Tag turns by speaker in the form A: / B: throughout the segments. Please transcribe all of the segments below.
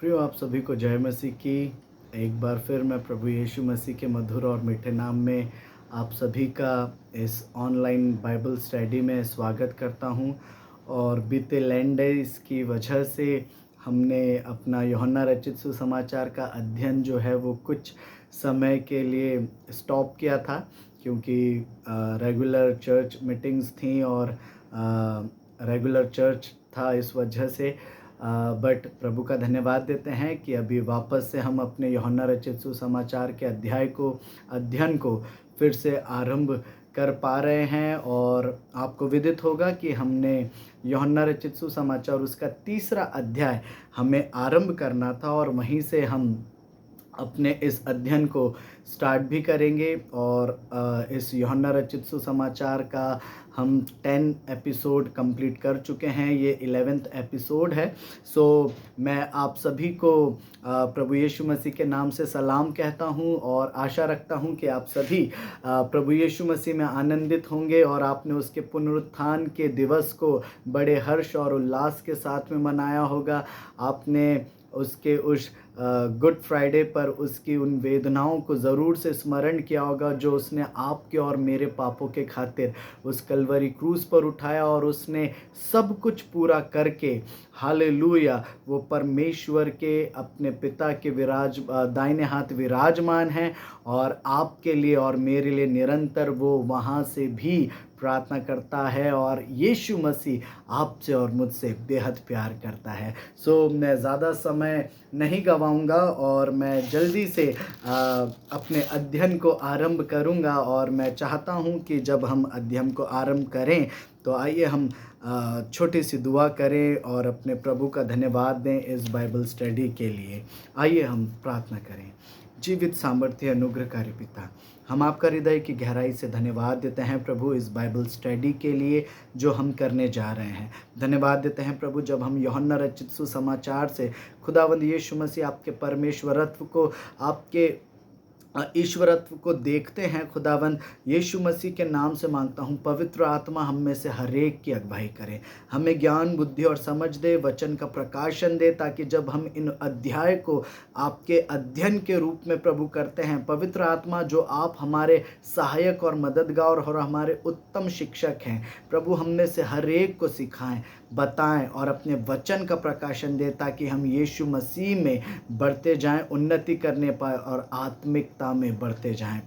A: प्रियो, आप सभी को जय मसीह की। एक बार फिर मैं प्रभु यीशु मसीह के मधुर और मीठे नाम में आप सभी का इस ऑनलाइन बाइबल स्टडी में स्वागत करता हूं। और बीते लैंड डेज की वजह से हमने अपना यूहन्ना रचित सुसमाचार का अध्ययन जो है वो कुछ समय के लिए स्टॉप किया था, क्योंकि रेगुलर चर्च मीटिंग्स थी और रेगुलर चर्च था। इस वजह से बट प्रभु का धन्यवाद देते हैं कि अभी वापस से हम अपने यूहन्ना रचित सुसमाचार के अध्ययन को फिर से आरंभ कर पा रहे हैं। और आपको विदित होगा कि हमने यूहन्ना रचित सुसमाचार उसका तीसरा अध्याय हमें आरंभ करना था, और वहीं से हम अपने इस अध्ययन को स्टार्ट भी करेंगे। और इस यूहन्ना रचित सुसमाचार का हम 10 एपिसोड कंप्लीट कर चुके हैं। ये 11th एपिसोड है। सो मैं आप सभी को प्रभु यीशु मसीह के नाम से सलाम कहता हूं, और आशा रखता हूं कि आप सभी प्रभु यीशु मसीह में आनंदित होंगे और आपने उसके पुनरुत्थान के दिवस को बड़े हर्ष और उल्लास के साथ में मनाया होगा। आपने उसके उस गुड फ्राइडे पर उसकी उन वेदनाओं को ज़रूर से स्मरण किया होगा जो उसने आपके और मेरे पापों के खातिर उस कलवरी क्रूस पर उठाया, और उसने सब कुछ पूरा करके हालेलुया वो परमेश्वर के अपने पिता के दाहिने हाथ विराजमान हैं, और आपके लिए और मेरे लिए निरंतर वो वहाँ से भी प्रार्थना करता है। और यीशु मसीह आपसे और मुझसे बेहद प्यार करता है। सो मैं ज़्यादा समय नहीं गवाऊंगा और मैं जल्दी से अपने अध्ययन को आरंभ करूंगा। और मैं चाहता हूं कि जब हम अध्ययन को आरंभ करें तो आइए हम छोटी सी दुआ करें और अपने प्रभु का धन्यवाद दें इस बाइबल स्टडी के लिए। आइए हम प्रार्थना करें। जीवित सामर्थ्य अनुग्रहकारी पिता, हम आपका हृदय की गहराई से धन्यवाद देते हैं प्रभु इस बाइबल स्टडी के लिए जो हम करने जा रहे हैं। धन्यवाद देते हैं प्रभु जब हम यूहन्ना रचित सुसमाचार से खुदावंद यीशु मसीह आपके परमेश्वरत्व को, आपके ईश्वरत्व को देखते हैं। खुदावंद यीशु मसीह के नाम से मांगता हूँ, पवित्र आत्मा हम में से हर एक की अगुवाई करे, हमें ज्ञान बुद्धि और समझ दे, वचन का प्रकाशन दे, ताकि जब हम इन अध्याय को आपके अध्ययन के रूप में प्रभु करते हैं, पवित्र आत्मा जो आप हमारे सहायक और मददगार और हमारे उत्तम शिक्षक हैं, प्रभु हम में से हर एक को सिखाएं, बताएं और अपने वचन का प्रकाशन दे, ताकि हम यीशु मसीह में बढ़ते जाएं, उन्नति करने पाए और आत्मिकता में बढ़ते जाएं।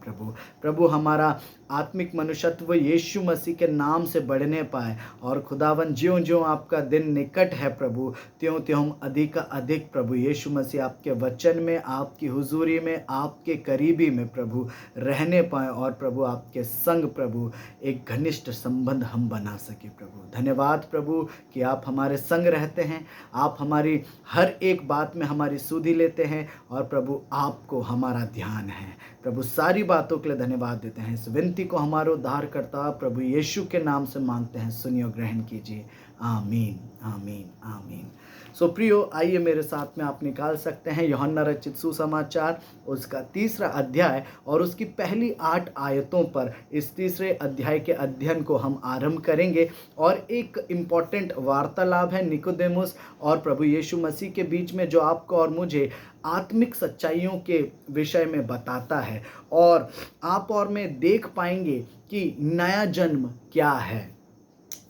A: प्रभु हमारा आत्मिक मनुष्यत्व यीशु मसीह के नाम से बढ़ने पाए, और खुदावन ज्यों ज्यों आपका दिन निकट है प्रभु, त्यों त्यों हम अधिक अधिक प्रभु यीशु मसीह आपके वचन में, आपकी हुजूरी में, आपके करीबी में प्रभु रहने पाए, और प्रभु आपके संग प्रभु एक घनिष्ठ संबंध हम बना सके। प्रभु धन्यवाद प्रभु कि आप हमारे संग रहते हैं, आप हमारी हर एक बात में हमारी सुधि लेते हैं, और प्रभु आपको हमारा ध्यान है। प्रभु सारी बातों के लिए धन्यवाद देते हैं। इस विनती को हमारे उद्धारकर्ता प्रभु यीशु के नाम से मांगते हैं, सुनिए और ग्रहण कीजिए। आमीन आमीन आमीन। सो प्रियो, आइए मेरे साथ में आप निकाल सकते हैं यूहन्ना रचित सुसमाचार उसका तीसरा अध्याय, और उसकी पहली 8 आयतों पर इस तीसरे अध्याय के अध्ययन को हम आरंभ करेंगे। और एक इम्पॉर्टेंट वार्तालाप है निकोदेमुस और प्रभु यीशु मसीह के बीच में, जो आपको और मुझे आत्मिक सच्चाइयों के विषय में बताता है, और आप और मैं देख पाएंगे कि नया जन्म क्या है।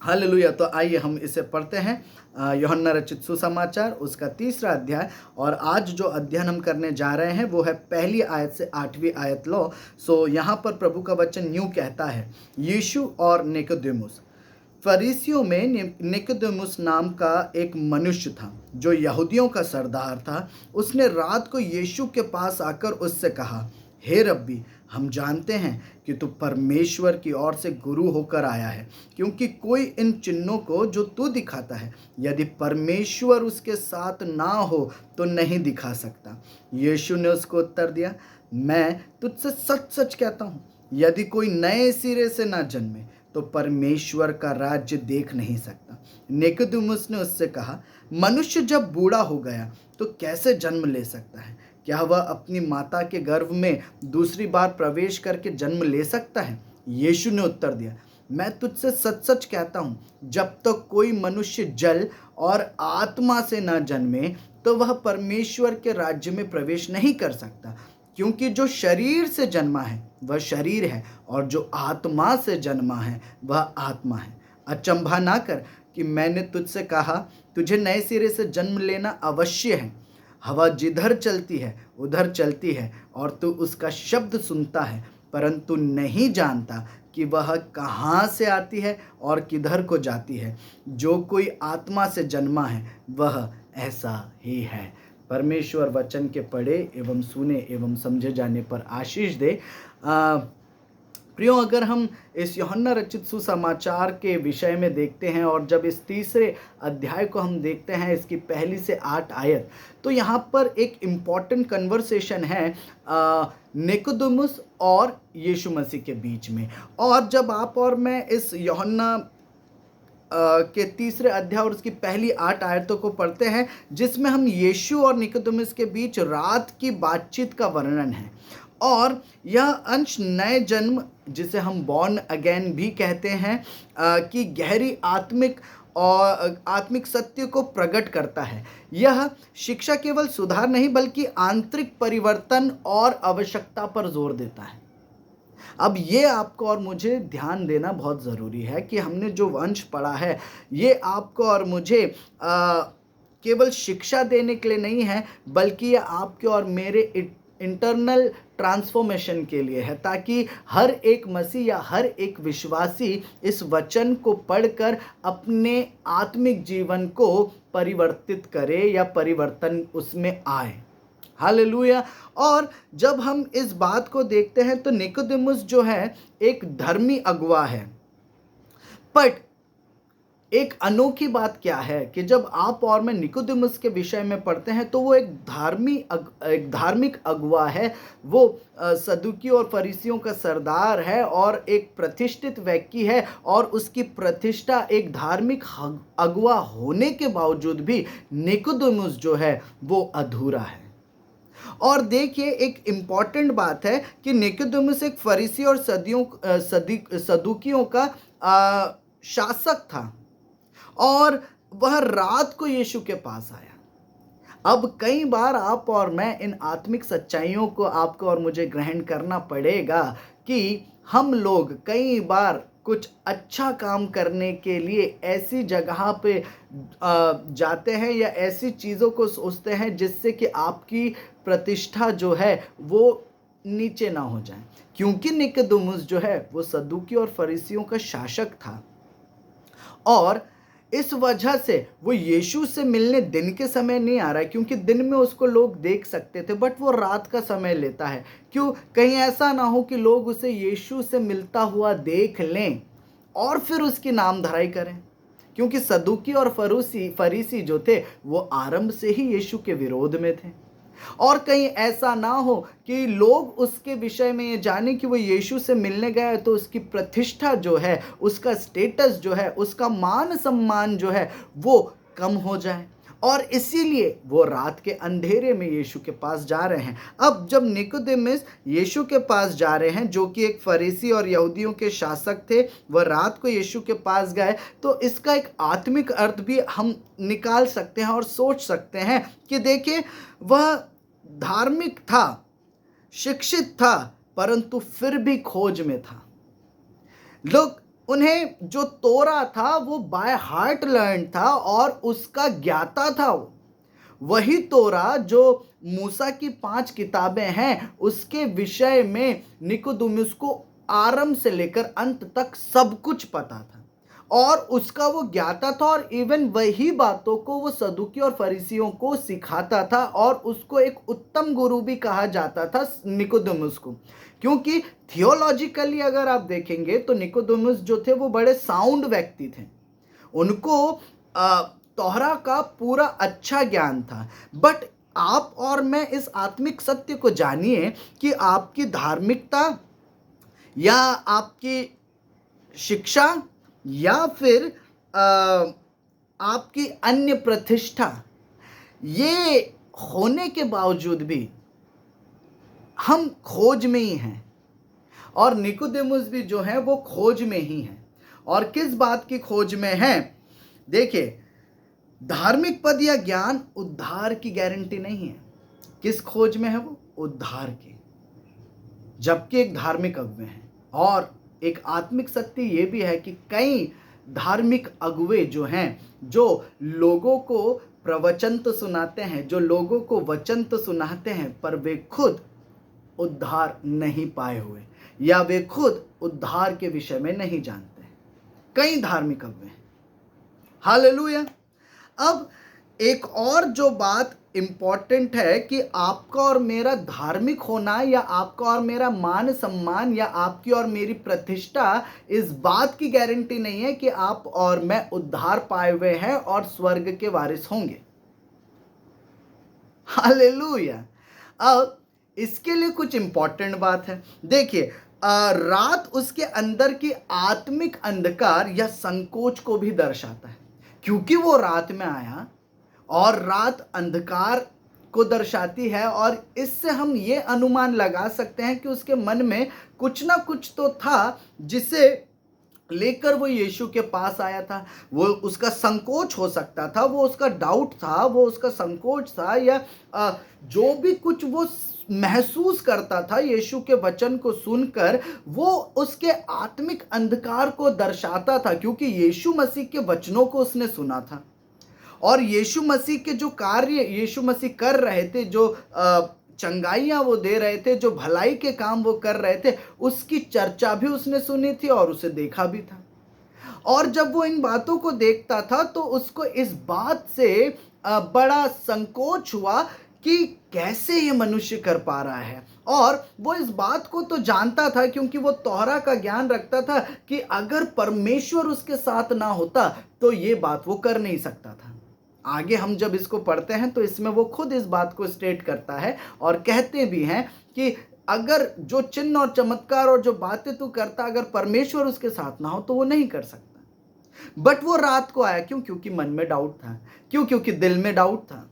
A: हालेलुया। तो आइए हम इसे पढ़ते हैं, यूहन्ना रचित सुसमाचार उसका तीसरा अध्याय। और आज जो अध्ययन हम करने जा रहे हैं वो है पहली आयत से 8वीं आयत। लो सो यहाँ पर प्रभु का वचन यूँ कहता है, यीशु और निकोदेमुस। फरीसियों में निकोदेमुस नाम का एक मनुष्य था जो यहूदियों का सरदार था। उसने रात को यीशु के पास आकर उससे कहा, हे रब्बी, हम जानते हैं कि तू परमेश्वर की ओर से गुरु होकर आया है, क्योंकि कोई इन चिन्हों को जो तू दिखाता है, यदि परमेश्वर उसके साथ ना हो तो नहीं दिखा सकता। यीशु ने उसको उत्तर दिया, मैं तुझसे सच सच कहता हूँ, यदि कोई नए सिरे से ना जन्मे तो परमेश्वर का राज्य देख नहीं सकता। निकोदेमुस ने उससे कहा, मनुष्य जब बूढ़ा हो गया तो कैसे जन्म ले सकता है? क्या वह अपनी माता के गर्भ में दूसरी बार प्रवेश करके जन्म ले सकता है? यीशु ने उत्तर दिया, मैं तुझसे सच सच कहता हूँ, जब तक कोई मनुष्य जल और आत्मा से न जन्मे तो वह परमेश्वर के राज्य में प्रवेश नहीं कर सकता। क्योंकि जो शरीर से जन्मा है वह शरीर है, और जो आत्मा से जन्मा है वह आत्मा है। अचंभा ना कर कि मैंने तुझसे कहा, तुझे नए सिरे से जन्म लेना अवश्य है। हवा जिधर चलती है उधर चलती है, और तू उसका शब्द सुनता है, परंतु नहीं जानता कि वह कहाँ से आती है और किधर को जाती है। जो कोई आत्मा से जन्मा है वह ऐसा ही है। परमेश्वर वचन के पढ़े एवं सुने एवं समझे जाने पर आशीष दे। प्रियो, अगर हम इस यूहन्ना रचित सुसमाचार के विषय में देखते हैं और जब इस तीसरे अध्याय को हम देखते हैं, इसकी 1 से 8 आयत, तो यहाँ पर एक इम्पॉर्टेंट कन्वर्सेशन है निकोदेमुस और यीशु मसीह के बीच में। और जब आप और मैं इस यूहन्ना के तीसरे अध्याय और उसकी पहली 8 आयतों को पढ़ते हैं, जिसमें हम यीशु और निकोदेमुस के बीच रात की बातचीत का वर्णन है। और यह अंश नए जन्म, जिसे हम बॉर्न अगेन भी कहते हैं, कि गहरी आत्मिक सत्य को प्रकट करता है। यह शिक्षा केवल सुधार नहीं बल्कि आंतरिक परिवर्तन और आवश्यकता पर जोर देता है। अब ये आपको और मुझे ध्यान देना बहुत ज़रूरी है कि हमने जो अंश पढ़ा है ये आपको और मुझे केवल शिक्षा देने के लिए नहीं है, बल्कि ये आपके और मेरे इंटरनल ट्रांसफॉर्मेशन के लिए है, ताकि हर एक मसीह या हर एक विश्वासी इस वचन को पढ़कर अपने आत्मिक जीवन को परिवर्तित करे या परिवर्तन उसमें आए। हालेलुया। और जब हम इस बात को देखते हैं तो निकोदेमुस जो है एक धर्मी अगुवा है। बट एक अनोखी बात क्या है कि जब आप और मैं निकोदेमुस के विषय में पढ़ते हैं तो वो एक धार्मिक अगुवा है। वो सदूकी और फरीसियों का सरदार है और एक प्रतिष्ठित व्यक्ति है, और उसकी प्रतिष्ठा एक धार्मिक अगुवा होने के बावजूद भी निकोदेमुस जो है वो अधूरा है। और देखिए, एक इम्पॉर्टेंट बात है कि निकोदेमुस एक फरीसी और सदूकियों का शासक था, और वह रात को यीशु के पास आया। अब कई बार आप और मैं इन आत्मिक सच्चाइयों को आपको और मुझे ग्रहण करना पड़ेगा कि हम लोग कई बार कुछ अच्छा काम करने के लिए ऐसी जगह पे जाते हैं या ऐसी चीज़ों को सोचते हैं जिससे कि आपकी प्रतिष्ठा जो है वो नीचे ना हो जाए। क्योंकि निकोदेमुस जो है वो सदूकी और फरीसियों का शासक था, और इस वजह से वो यीशु से मिलने दिन के समय नहीं आ रहा है, क्योंकि दिन में उसको लोग देख सकते थे, बट वो रात का समय लेता है। क्यों? कहीं ऐसा ना हो कि लोग उसे यीशु से मिलता हुआ देख लें और फिर उसकी नामधराई करें। क्योंकि सदूकी और फरीसी जो थे वो आरंभ से ही यीशु के विरोध में थे, और कहीं ऐसा ना हो कि लोग उसके विषय में ये जाने कि वो यीशु से मिलने गया है तो उसकी प्रतिष्ठा जो है, उसका स्टेटस जो है, उसका मान सम्मान जो है वो कम हो जाए, और इसीलिए वो रात के अंधेरे में यीशु के पास जा रहे हैं। अब जब निकोदेमुस यीशु के पास जा रहे हैं, जो कि एक फरीसी और यहूदियों के शासक थे, वह रात को यीशु के पास गए, तो इसका एक आत्मिक अर्थ भी हम निकाल सकते हैं और सोच सकते हैं कि देखिए, वह धार्मिक था, शिक्षित था, परंतु फिर भी खोज में था। लोग उन्हें जो तोरा था वो बाय हार्ट लर्न था और उसका ज्ञाता था। वही तोरा जो मूसा की 5 किताबें हैं उसके विषय में निकोदेमुस को आरंभ से लेकर अंत तक सब कुछ पता था, और उसका वो ज्ञाता था, और इवन वही बातों को वो सदूकी और फरीसियों को सिखाता था, और उसको एक उत्तम गुरु भी कहा जाता था निकोदेमुस को। क्योंकि थियोलॉजिकली अगर आप देखेंगे तो निकोदेमुस जो थे वो बड़े साउंड व्यक्ति थे, उनको तोहरा का पूरा अच्छा ज्ञान था। बट आप और मैं इस आत्मिक सत्य को जानिए कि आपकी धार्मिकता या आपकी शिक्षा या फिर आपकी अन्य प्रतिष्ठा, ये होने के बावजूद भी हम खोज में ही हैं, और निकोदेमुस भी जो है वो खोज में ही है। और किस बात की खोज में हैं? देखिए, धार्मिक पद या ज्ञान उद्धार की गारंटी नहीं है। किस खोज में है वो? उद्धार की। जबकि एक धार्मिक अगुवे हैं, और एक आत्मिक सत्य ये भी है कि कई धार्मिक अगुवे जो हैं, जो लोगों को प्रवचन तो सुनाते हैं, जो लोगों को वचन तो सुनाते हैं, पर वे खुद उद्धार नहीं पाए हुए, या वे खुद उद्धार के विषय में नहीं जानते। कई धार्मिक अगुवे हैं। हालेलुया। अब एक और जो बात इंपॉर्टेंट है कि आपका और मेरा धार्मिक होना, या आपका और मेरा मान सम्मान, या आपकी और मेरी प्रतिष्ठा इस बात की गारंटी नहीं है कि आप और मैं उद्धार पाए हुए हैं और स्वर्ग के वारिस होंगे। हालेलुया। अब इसके लिए कुछ इंपॉर्टेंट बात है। देखिए, रात उसके अंदर की आत्मिक अंधकार या संकोच को भी दर्शाता है, क्योंकि वो रात में आया, और रात अंधकार को दर्शाती है, और इससे हम ये अनुमान लगा सकते हैं कि उसके मन में कुछ ना कुछ तो था जिसे लेकर वो यीशु के पास आया था। वो उसका संकोच हो सकता था, वो उसका डाउट था, वो उसका संकोच था, या जो भी कुछ वो महसूस करता था यीशु के वचन को सुनकर, वो उसके आत्मिक अंधकार को दर्शाता था, क्योंकि यीशु मसीह के वचनों को उसने सुना था, और यीशु मसीह के जो कार्य यीशु मसीह कर रहे थे, जो चंगाइयाँ वो दे रहे थे, जो भलाई के काम वो कर रहे थे, उसकी चर्चा भी उसने सुनी थी और उसे देखा भी था। और जब वो इन बातों को देखता था तो उसको इस बात से बड़ा संकोच हुआ कि कैसे ये मनुष्य कर पा रहा है। और वो इस बात को तो जानता था, क्योंकि वो तोहरा का ज्ञान रखता था, कि अगर परमेश्वर उसके साथ ना होता तो ये बात वो कर नहीं सकता था। आगे हम जब इसको पढ़ते हैं तो इसमें वो खुद इस बात को स्टेट करता है, और कहते भी हैं कि अगर जो चिन्ह और चमत्कार और जो बातें तू करता, अगर परमेश्वर उसके साथ ना हो तो वो नहीं कर सकता। बट वो रात को आया, क्यों? क्योंकि मन में डाउट था। क्यों? क्योंकि दिल में डाउट था,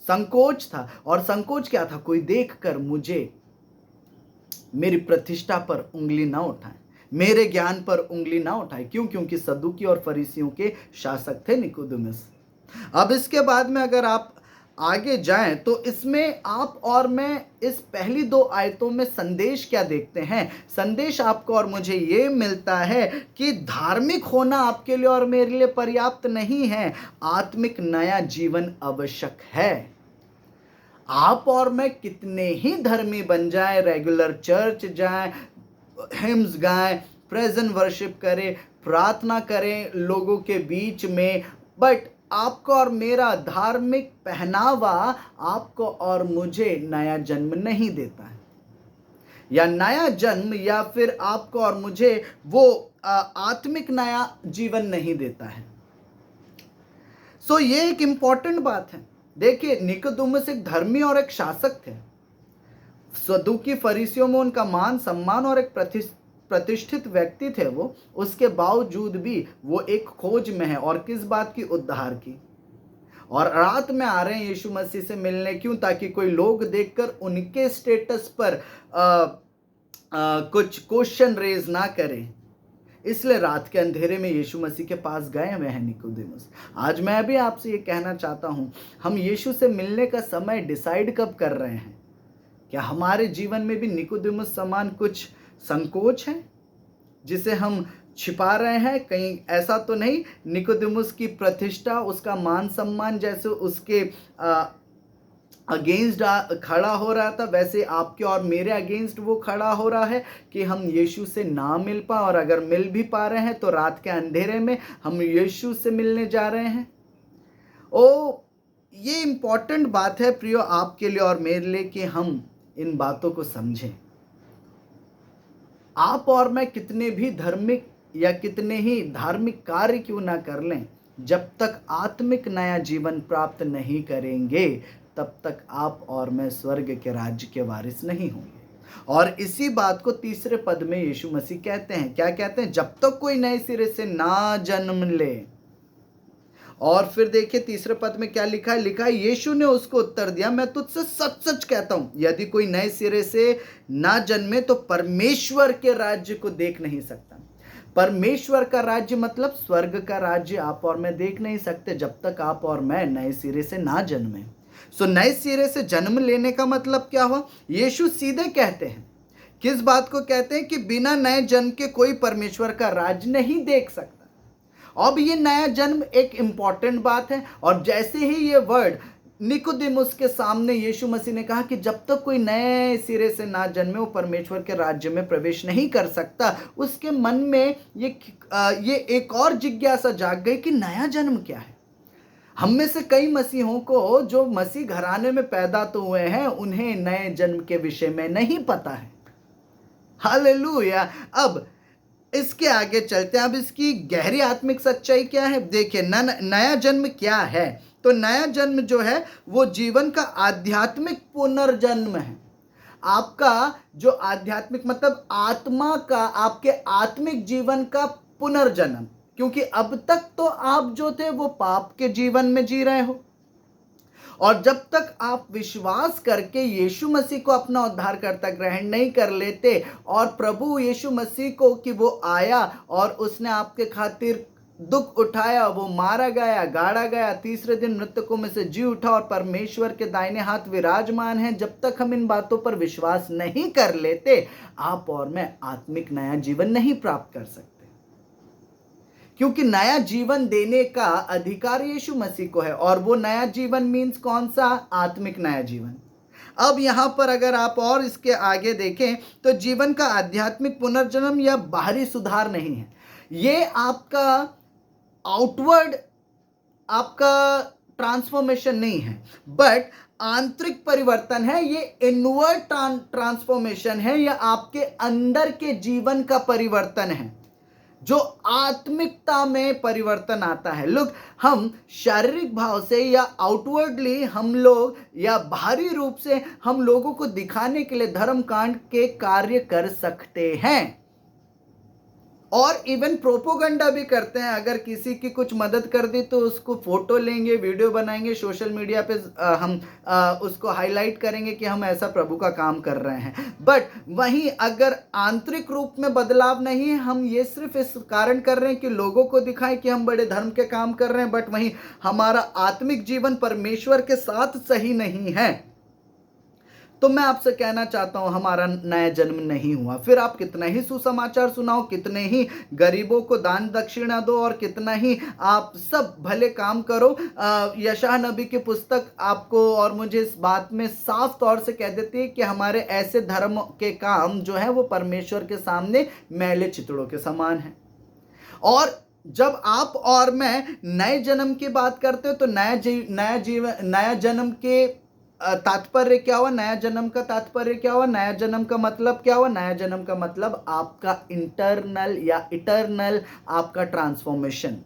A: संकोच था। और संकोच क्या था? कोई देखकर मुझे मेरी प्रतिष्ठा पर उंगली ना उठाए, मेरे ज्ञान पर उंगली ना उठाए। क्यों? क्योंकि सदूकी और फरीसियों के शासक थे निकोदेमुस। अब इसके बाद में अगर आप आगे जाएं तो इसमें आप और मैं इस पहली 2 आयतों में संदेश क्या देखते हैं? संदेश आपको और मुझे ये मिलता है कि धार्मिक होना आपके लिए और मेरे लिए पर्याप्त नहीं है, आत्मिक नया जीवन आवश्यक है। आप और मैं कितने ही धर्मी बन जाएं, रेगुलर चर्च जाएं, हिम्स गाएं, प्रेजेंट वर्शिप करें, प्रार्थना करें लोगों के बीच में, बट आपको और मेरा धार्मिक पहनावा आपको और मुझे नया जन्म नहीं देता है, या नया जन्म, या फिर आपको और मुझे वो आत्मिक नया जीवन नहीं देता है। सो ये एक इंपॉर्टेंट बात है। देखिए, निकोदेमुस एक धर्मी और एक शासक थे। सदूकी फरीसियों में उनका मान सम्मान और एक प्रतिष्ठित व्यक्ति थे वो, उसके बावजूद भी वो एक खोज में है। और किस बात की? उद्धार की। और रात में आ रहे हैं यीशु मसीह से मिलने। क्यों? ताकि कोई लोग देखकर उनके स्टेटस पर कुछ क्वेश्चन रेज ना करें। इसलिए रात के अंधेरे में यीशु मसीह के पास गए हुए हैं निकोदेमुस। आज मैं भी आपसे ये कहना चाहता हूँ, हम यीशु से मिलने का समय डिसाइड कब कर रहे हैं? क्या हमारे जीवन में भी निकोदेमुस समान कुछ संकोच है जिसे हम छिपा रहे हैं? कहीं ऐसा तो नहीं निकोदेमुस की प्रतिष्ठा, उसका मान सम्मान जैसे उसके अगेंस्ट खड़ा हो रहा था, वैसे आपके और मेरे अगेंस्ट वो खड़ा हो रहा है कि हम यीशु से ना मिल पाए, और अगर मिल भी पा रहे हैं तो रात के अंधेरे में हम यीशु से मिलने जा रहे हैं। ये इम्पॉर्टेंट बात है प्रियो, आपके लिए और मेरे लिए, कि हम इन बातों को समझें। आप और मैं कितने भी धार्मिक या कितने ही धार्मिक कार्य क्यों ना कर लें, जब तक आत्मिक नया जीवन प्राप्त नहीं करेंगे तब तक आप और मैं स्वर्ग के राज्य के वारिस नहीं होंगे। और इसी बात को तीसरे पद में यीशु मसीह कहते हैं। क्या कहते हैं? जब तक कोई नए सिरे से ना जन्म ले। और फिर देखिए तीसरे पद में क्या लिखा है? लिखा है, यीशु ने उसको उत्तर दिया, मैं तुझसे सच सच कहता हूं, यदि कोई नए सिरे से ना जन्मे तो परमेश्वर के राज्य को देख नहीं सकता। परमेश्वर का राज्य मतलब स्वर्ग का राज्य आप और मैं देख नहीं सकते जब तक आप और मैं नए सिरे से ना जन्मे। सो नए सिरे से जन्म लेने का मतलब क्या हुआ? यीशु सीधे कहते हैं, किस बात को कहते हैं कि बिना नए जन्म के कोई परमेश्वर का राज्य नहीं देख सकता। अब ये नया जन्म एक इंपॉर्टेंट बात है। और जैसे ही ये वर्ड निकोदेमुस के सामने यीशु मसीह ने कहा कि जब तक कोई नए सिरे से ना जन्मे वो परमेश्वर के राज्य में प्रवेश नहीं कर सकता, उसके मन में ये एक और जिज्ञासा जाग गई कि नया जन्म क्या है। हम में से कई मसीहों को, जो मसीह घराने में पैदा तो हुए हैं, उन्हें नए जन्म के विषय में नहीं पता है। हालेलुया। अब इसके आगे चलते हैं। अब इसकी गहरी आत्मिक सच्चाई क्या है? देखिए, नया जन्म क्या है? तो नया जन्म जो है वो जीवन का आध्यात्मिक पुनर्जन्म है। आपका जो आध्यात्मिक मतलब आत्मा का, आपके आत्मिक जीवन का पुनर्जन्म। क्योंकि अब तक तो आप जो थे वो पाप के जीवन में जी रहे हो, और जब तक आप विश्वास करके यीशु मसीह को अपना उद्धारकर्ता ग्रहण नहीं कर लेते और प्रभु यीशु मसीह को कि वो आया और उसने आपके खातिर दुख उठाया, वो मारा गया, गाड़ा गया, तीसरे दिन मृतकों में से जी उठा और परमेश्वर के दाहिने हाथ विराजमान है, जब तक हम इन बातों पर विश्वास नहीं कर लेते, आप और मैं आत्मिक नया जीवन नहीं प्राप्त कर सकते। क्योंकि नया जीवन देने का अधिकार यीशु मसीह को है, और वो नया जीवन मीन्स कौन सा? आत्मिक नया जीवन। अब यहां पर अगर आप और इसके आगे देखें तो जीवन का आध्यात्मिक पुनर्जन्म या बाहरी सुधार नहीं है। ये आपका आउटवर्ड आपका ट्रांसफॉर्मेशन नहीं है, बट आंतरिक परिवर्तन है। ये इनवर्ड ट्रांसफॉर्मेशन है, या आपके अंदर के जीवन का परिवर्तन है, जो आत्मिकता में परिवर्तन आता है। लोग, हम शारीरिक भाव से या आउटवर्डली हम लोग या बाहरी रूप से हम लोगों को दिखाने के लिए धर्म कांड के कार्य कर सकते हैं, और इवन प्रोपोगंडा भी करते हैं। अगर किसी की कुछ मदद कर दी तो उसको फोटो लेंगे, वीडियो बनाएंगे, सोशल मीडिया पे हम उसको हाईलाइट करेंगे कि हम ऐसा प्रभु का काम कर रहे हैं। बट वहीं अगर आंतरिक रूप में बदलाव नहीं है, हम ये सिर्फ इस कारण कर रहे हैं कि लोगों को दिखाएं कि हम बड़े धर्म के काम कर रहे हैं, बट वहीं हमारा आत्मिक जीवन परमेश्वर के साथ सही नहीं है, तो मैं आपसे कहना चाहता हूं हमारा नया जन्म नहीं हुआ। फिर आप कितना ही सुसमाचार सुनाओ, कितने ही गरीबों को दान दक्षिणा दो, और कितना ही आप सब भले काम करो, यशायाह नबी की पुस्तक आपको और मुझे इस बात में साफ तौर से कह देती है कि हमारे ऐसे धर्म के काम जो है वो परमेश्वर के सामने मैले चितड़ों के समान है। और जब आप और मैं नए जन्म की बात करते हो तो नया जन्म के तात्पर्य क्या हुआ? नया जन्म का तात्पर्य क्या हुआ? नया जन्म का मतलब क्या हुआ? नया जन्म का मतलब आपका इंटरनल या इटरनल आपका ट्रांसफॉर्मेशन,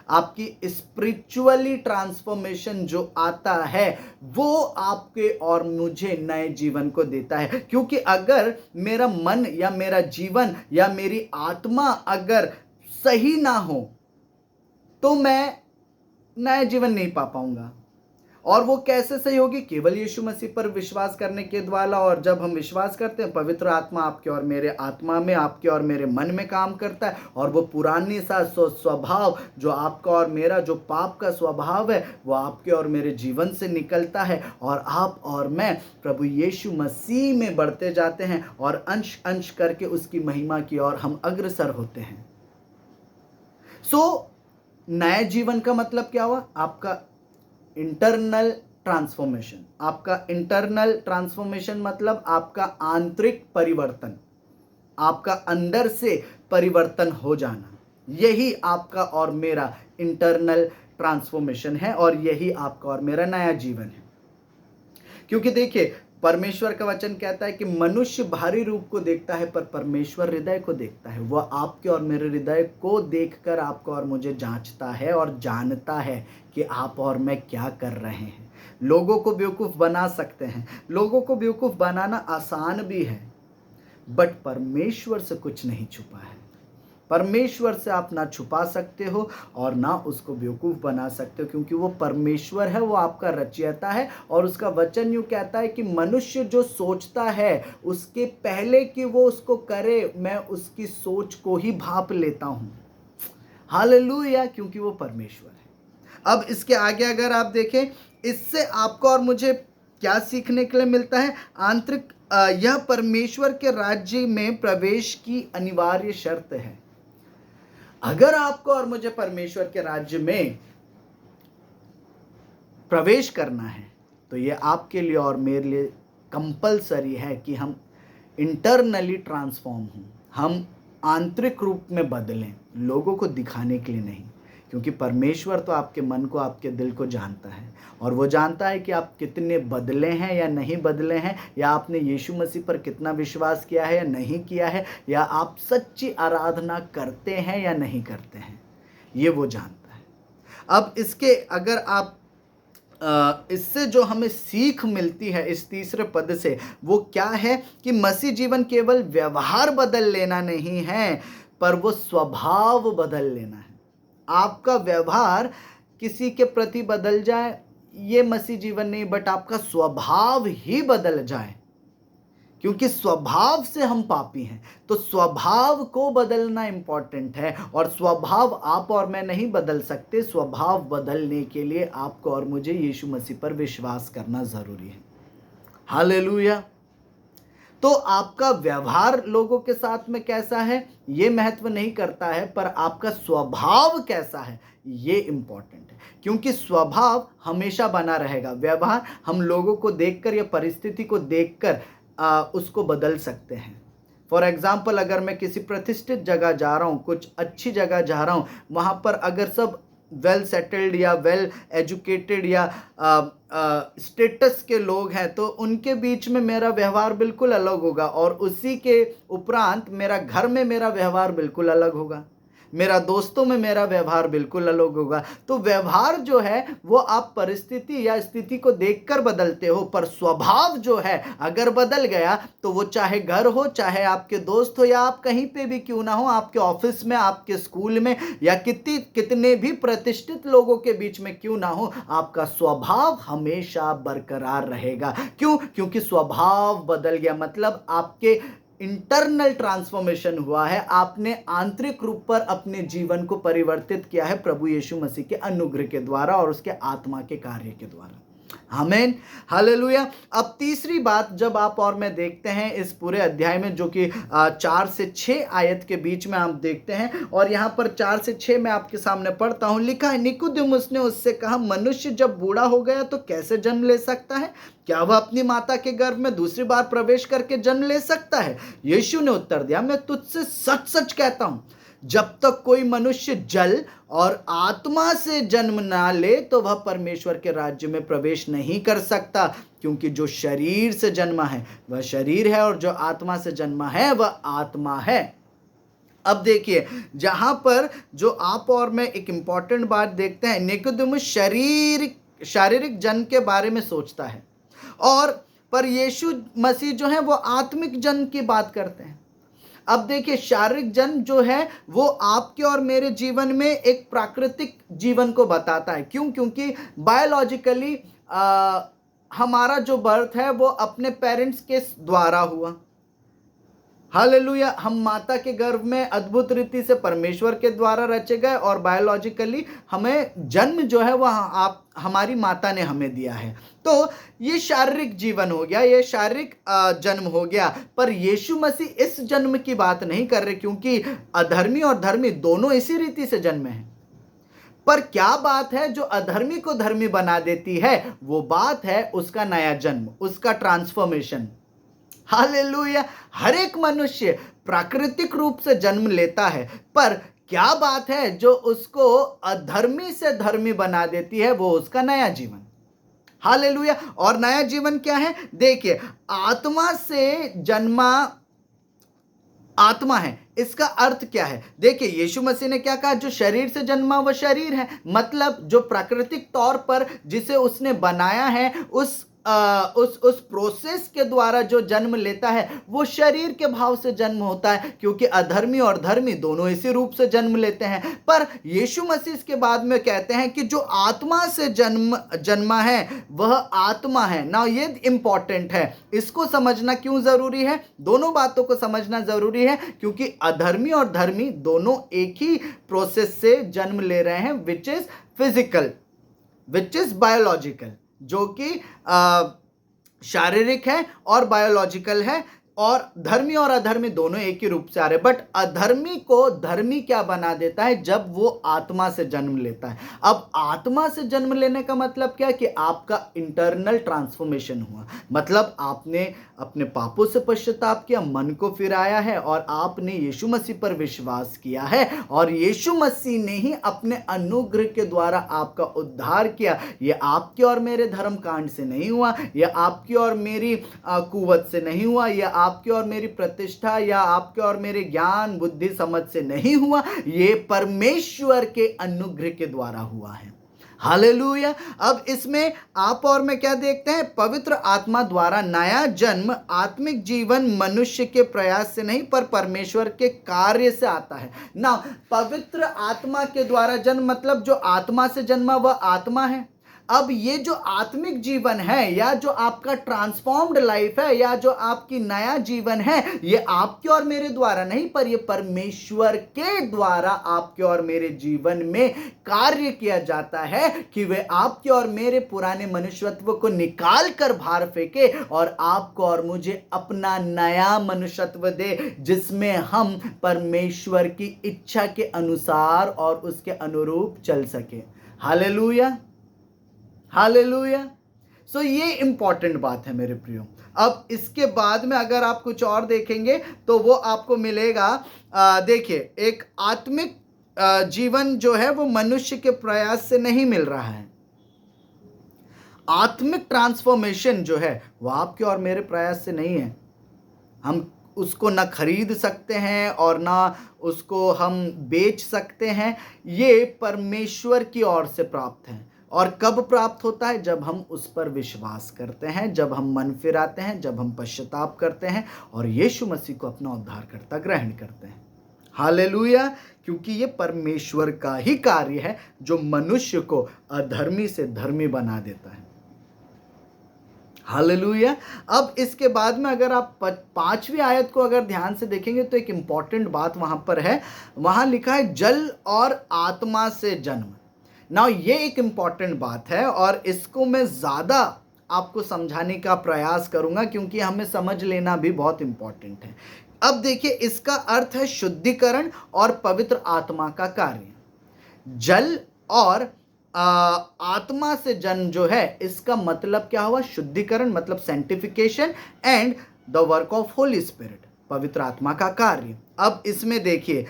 A: आपकी स्पिरिचुअली ट्रांसफॉर्मेशन जो आता है, वो आपके और मुझे नए जीवन को देता है। क्योंकि अगर मेरा मन या मेरा जीवन या मेरी आत्मा अगर सही ना हो तो मैं नया जीवन नहीं पा पाऊंगा। और वो कैसे सही होगी? केवल यीशु मसीह पर विश्वास करने के द्वारा। और जब हम विश्वास करते हैं, पवित्र आत्मा आपके और मेरे आत्मा में, आपके और मेरे मन में काम करता है, और वो पुरानी सा स्वभाव जो आपका और मेरा जो पाप का स्वभाव है वो आपके और मेरे जीवन से निकलता है, और आप और मैं प्रभु यीशु मसीह में बढ़ते जाते हैं, और अंश अंश करके उसकी महिमा की ओर हम अग्रसर होते हैं। नए जीवन का मतलब क्या हुआ? आपका इंटरनल ट्रांसफॉर्मेशन। आपका इंटरनल ट्रांसफॉर्मेशन मतलब आपका आंतरिक परिवर्तन, आपका अंदर से परिवर्तन हो जाना, यही आपका और मेरा इंटरनल ट्रांसफॉर्मेशन है, और यही आपका और मेरा नया जीवन है। क्योंकि देखिए, परमेश्वर का वचन कहता है कि मनुष्य बाहरी रूप को देखता है पर परमेश्वर हृदय को देखता है। वह आपके और मेरे हृदय को देखकर आपको और मुझे जांचता है और जानता है कि आप और मैं क्या कर रहे हैं। लोगों को बेवकूफ़ बना सकते हैं, लोगों को बेवकूफ़ बनाना आसान भी है, बट परमेश्वर से कुछ नहीं छुपा है। परमेश्वर से आप ना छुपा सकते हो और ना उसको बेवकूफ़ बना सकते हो, क्योंकि वो परमेश्वर है, वो आपका रचयिता है। और उसका वचन यूँ कहता है कि मनुष्य जो सोचता है उसके पहले कि वो उसको करे, मैं उसकी सोच को ही भांप लेता हूँ। हालेलुया, क्योंकि वो परमेश्वर है। अब इसके आगे अगर आप देखें, इससे आपको और मुझे क्या सीखने के लिए मिलता है? आंतरिक यह परमेश्वर के राज्य में प्रवेश की अनिवार्य शर्त है। अगर आपको और मुझे परमेश्वर के राज्य में प्रवेश करना है तो ये आपके लिए और मेरे लिए कंपलसरी है कि हम इंटरनली ट्रांसफॉर्म हों, हम आंतरिक रूप में बदलें, लोगों को दिखाने के लिए नहीं। क्योंकि परमेश्वर तो आपके मन को, आपके दिल को जानता है, और वो जानता है कि आप कितने बदले हैं या नहीं बदले हैं, या आपने यीशु मसीह पर कितना विश्वास किया है या नहीं किया है, या आप सच्ची आराधना करते हैं या नहीं करते हैं, ये वो जानता है। अब इसके अगर आप इससे जो हमें सीख मिलती है इस तीसरे पद से, वो क्या है कि मसीह जीवन केवल व्यवहार बदल लेना नहीं है, पर वो स्वभाव बदल लेना है। आपका व्यवहार किसी के प्रति बदल जाए ये मसीह जीवन नहीं, बट आपका स्वभाव ही बदल जाए, क्योंकि स्वभाव से हम पापी हैं। तो स्वभाव को बदलना इंपॉर्टेंट है, और स्वभाव आप और मैं नहीं बदल सकते। स्वभाव बदलने के लिए आपको और मुझे यीशु मसीह पर विश्वास करना जरूरी है। हालेलुया। तो आपका व्यवहार लोगों के साथ में कैसा है ये महत्व नहीं करता है, पर आपका स्वभाव कैसा है ये इंपॉर्टेंट है, क्योंकि स्वभाव हमेशा बना रहेगा। व्यवहार हम लोगों को देखकर या परिस्थिति को देखकर उसको बदल सकते हैं। फॉर एग्जाम्पल, अगर मैं किसी प्रतिष्ठित जगह जा रहा हूँ, कुछ अच्छी जगह जा रहा हूँ, वहाँ पर अगर सब वेल सेटल्ड या वेल एजुकेटेड या स्टेटस के लोग हैं, तो उनके बीच में मेरा व्यवहार बिल्कुल अलग होगा, और उसी के उपरांत मेरा घर में मेरा व्यवहार बिल्कुल अलग होगा, मेरा दोस्तों में मेरा व्यवहार बिल्कुल अलग होगा। तो व्यवहार जो है वो आप परिस्थिति या स्थिति को देखकर बदलते हो, पर स्वभाव जो है अगर बदल गया तो वो चाहे घर हो, चाहे आपके दोस्त हो, या आप कहीं पे भी क्यों ना हो, आपके ऑफिस में, आपके स्कूल में, या कितने भी प्रतिष्ठित लोगों के बीच में क्यों ना हो, आपका स्वभाव हमेशा बरकरार रहेगा। क्यों? क्योंकि स्वभाव बदल गया, मतलब आपके इंटरनल ट्रांसफॉर्मेशन हुआ है, आपने आंतरिक रूप पर अपने जीवन को परिवर्तित किया है प्रभु यीशु मसीह के अनुग्रह के द्वारा और उसके आत्मा के कार्य के द्वारा। आमीन, हालेलुया। अब तीसरी बात जब आप और मैं देखते हैं इस पूरे अध्याय में, जो कि 4 से 6 आयत के बीच में आप देखते हैं, और यहाँ पर 4 से 6 मैं आपके सामने पढ़ता हूँ। लिखा है, निकोदेमुस ने उससे कहा, मनुष्य जब बूढ़ा हो गया तो कैसे जन्म ले सकता है? क्या वह अपनी माता के गर्भ में दूसरी बार प्रवेश करके जन्म ले सकता है? यीशु ने उत्तर दिया, मैं तुझसे सच सच कहता हूँ, जब तक कोई मनुष्य जल और आत्मा से जन्म ना ले तो वह परमेश्वर के राज्य में प्रवेश नहीं कर सकता। क्योंकि जो शरीर से जन्मा है वह शरीर है, और जो आत्मा से जन्मा है वह आत्मा है। अब देखिए, जहां पर जो आप और मैं एक इंपॉर्टेंट बात देखते हैं, निकोदेमुस शारीरिक जन्म के बारे में सोचता है, और पर यीशु मसीह जो है वो आत्मिक जन्म की बात करते हैं। अब देखिए, शारीरिक जन्म जो है वो आपके और मेरे जीवन में एक प्राकृतिक जीवन को बताता है। क्यों? क्योंकि बायोलॉजिकली हमारा जो बर्थ है वो अपने पेरेंट्स के द्वारा हुआ। हालेलुया। हम माता के गर्भ में अद्भुत रीति से परमेश्वर के द्वारा रचे गए, और बायोलॉजिकली हमें जन्म जो है वह हमारी माता ने हमें दिया है। तो ये शारीरिक जीवन हो गया, ये शारीरिक जन्म हो गया। पर यीशु मसीह इस जन्म की बात नहीं कर रहे, क्योंकि अधर्मी और धर्मी दोनों इसी रीति से जन्मे हैं। पर क्या बात है जो अधर्मी को धर्मी बना देती है? वो बात है उसका नया जन्म, उसका ट्रांसफॉर्मेशन। हालेलुया। हर एक मनुष्य प्राकृतिक रूप से जन्म लेता है, पर क्या बात है जो उसको अधर्मी से धर्मी बना देती है? वो उसका नया जीवन। हालेलुया। और नया जीवन क्या है? देखिए, आत्मा से जन्मा आत्मा है, इसका अर्थ क्या है? देखिए, यीशु मसीह ने क्या कहा? जो शरीर से जन्मा वह शरीर है, मतलब जो प्राकृतिक तौर पर जिसे उसने बनाया है, उस उस प्रोसेस के द्वारा जो जन्म लेता है वो शरीर के भाव से जन्म होता है, क्योंकि अधर्मी और धर्मी दोनों इसी रूप से जन्म लेते हैं। पर यीशु मसीह इसके बाद में कहते हैं कि जो आत्मा से जन्मा है वह आत्मा है ना। ये इंपॉर्टेंट है, इसको समझना क्यों जरूरी है, दोनों बातों को समझना जरूरी है, क्योंकि अधर्मी और धर्मी दोनों एक ही प्रोसेस से जन्म ले रहे हैं, which is physical, which is biological, जो कि शारीरिक है और बायोलॉजिकल है। और धर्मी और अधर्मी दोनों एक ही रूप से आ रहे, बट अधर्मी को धर्मी क्या बना देता है, जब वो आत्मा से जन्म लेता है। अब आत्मा से जन्म लेने का मतलब क्या है कि आपका इंटरनल ट्रांसफॉर्मेशन हुआ, मतलब आपने अपने पापों से पश्चाताप किया, मन को फिराया है और आपने यीशु मसीह पर विश्वास किया है, और यीशु मसीह ने ही अपने अनुग्रह के द्वारा आपका उद्धार किया। ये आपके और मेरे धर्म कांड से नहीं हुआ, यह आपकी और मेरी कुवत से नहीं हुआ, यह आपके और मेरी प्रतिष्ठा या आपके और मेरे ज्ञान बुद्धि समझ से नहीं हुआ, ये परमेश्वर के अनुग्रह के द्वारा हुआ है। हालेलुया। अब इसमें आप और मैं क्या देखते हैं, पवित्र आत्मा द्वारा नया जन्म, आत्मिक जीवन मनुष्य के प्रयास से नहीं पर परमेश्वर के कार्य से आता है ना। पवित्र आत्मा के द्वारा जन्म मतलब जो आत्मा से जन्मा वह आत्मा है। अब ये जो आत्मिक जीवन है या जो आपका ट्रांसफॉर्म्ड लाइफ है या जो आपकी नया जीवन है, ये आपके और मेरे द्वारा नहीं पर ये परमेश्वर के द्वारा आपके और मेरे जीवन में कार्य किया जाता है कि वे आपके और मेरे पुराने मनुष्यत्व को निकाल कर बाहर फेंके और आपको और मुझे अपना नया मनुष्यत्व दे, जिसमें हम परमेश्वर की इच्छा के अनुसार और उसके अनुरूप चल सके। Hallelujah, hallelujah. सो ये इंपॉर्टेंट बात है मेरे प्रियो। अब इसके बाद में अगर आप कुछ और देखेंगे तो वो आपको मिलेगा, देखिए, एक आत्मिक जीवन जो है वो मनुष्य के प्रयास से नहीं मिल रहा है। आत्मिक ट्रांसफॉर्मेशन जो है वो आपके और मेरे प्रयास से नहीं है। हम उसको ना खरीद सकते हैं और ना उसको हम बेच सकते हैं, ये परमेश्वर की ओर से प्राप्त है। और कब प्राप्त होता है, जब हम उस पर विश्वास करते हैं, जब हम मन फिराते हैं, जब हम पश्चाताप करते हैं और यीशु मसीह को अपना उद्धारकर्ता ग्रहण करते हैं। हालेलुया। क्योंकि ये परमेश्वर का ही कार्य है जो मनुष्य को अधर्मी से धर्मी बना देता है। हालेलुया। अब इसके बाद में अगर आप 5वीं आयत को अगर ध्यान से देखेंगे तो एक इंपॉर्टेंट बात वहां पर है, वहां लिखा है जल और आत्मा से जन्म। नाउ ये एक इंपॉर्टेंट बात है और इसको मैं ज़्यादा आपको समझाने का प्रयास करूंगा क्योंकि हमें समझ लेना भी बहुत इंपॉर्टेंट है। अब देखिए, इसका अर्थ है शुद्धिकरण और पवित्र आत्मा का कार्य। जल और आत्मा से जन्म जो है, इसका मतलब क्या हुआ, शुद्धिकरण मतलब sanctification and the work of holy spirit, पवित्र आत्मा का कार्य। अब इसमें देखिए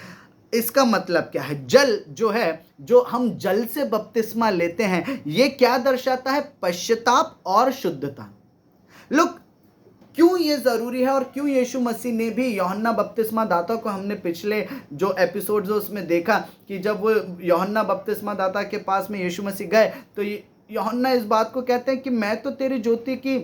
A: इसका मतलब क्या है। जल जो है, जो हम जल से बपतिस्मा लेते हैं, ये क्या दर्शाता है, पश्चाताप और शुद्धता। लुक, क्यों ये जरूरी है और क्यों यीशु मसीह ने भी यूहन्ना बपतिस्मा दाता को, हमने पिछले जो एपिसोड्स उसमें देखा कि जब वो यूहन्ना बपतिस्मा दाता के पास में यीशु मसीह गए तो यूहन्ना इस बात को कहते हैं कि मैं तो तेरी ज्योति की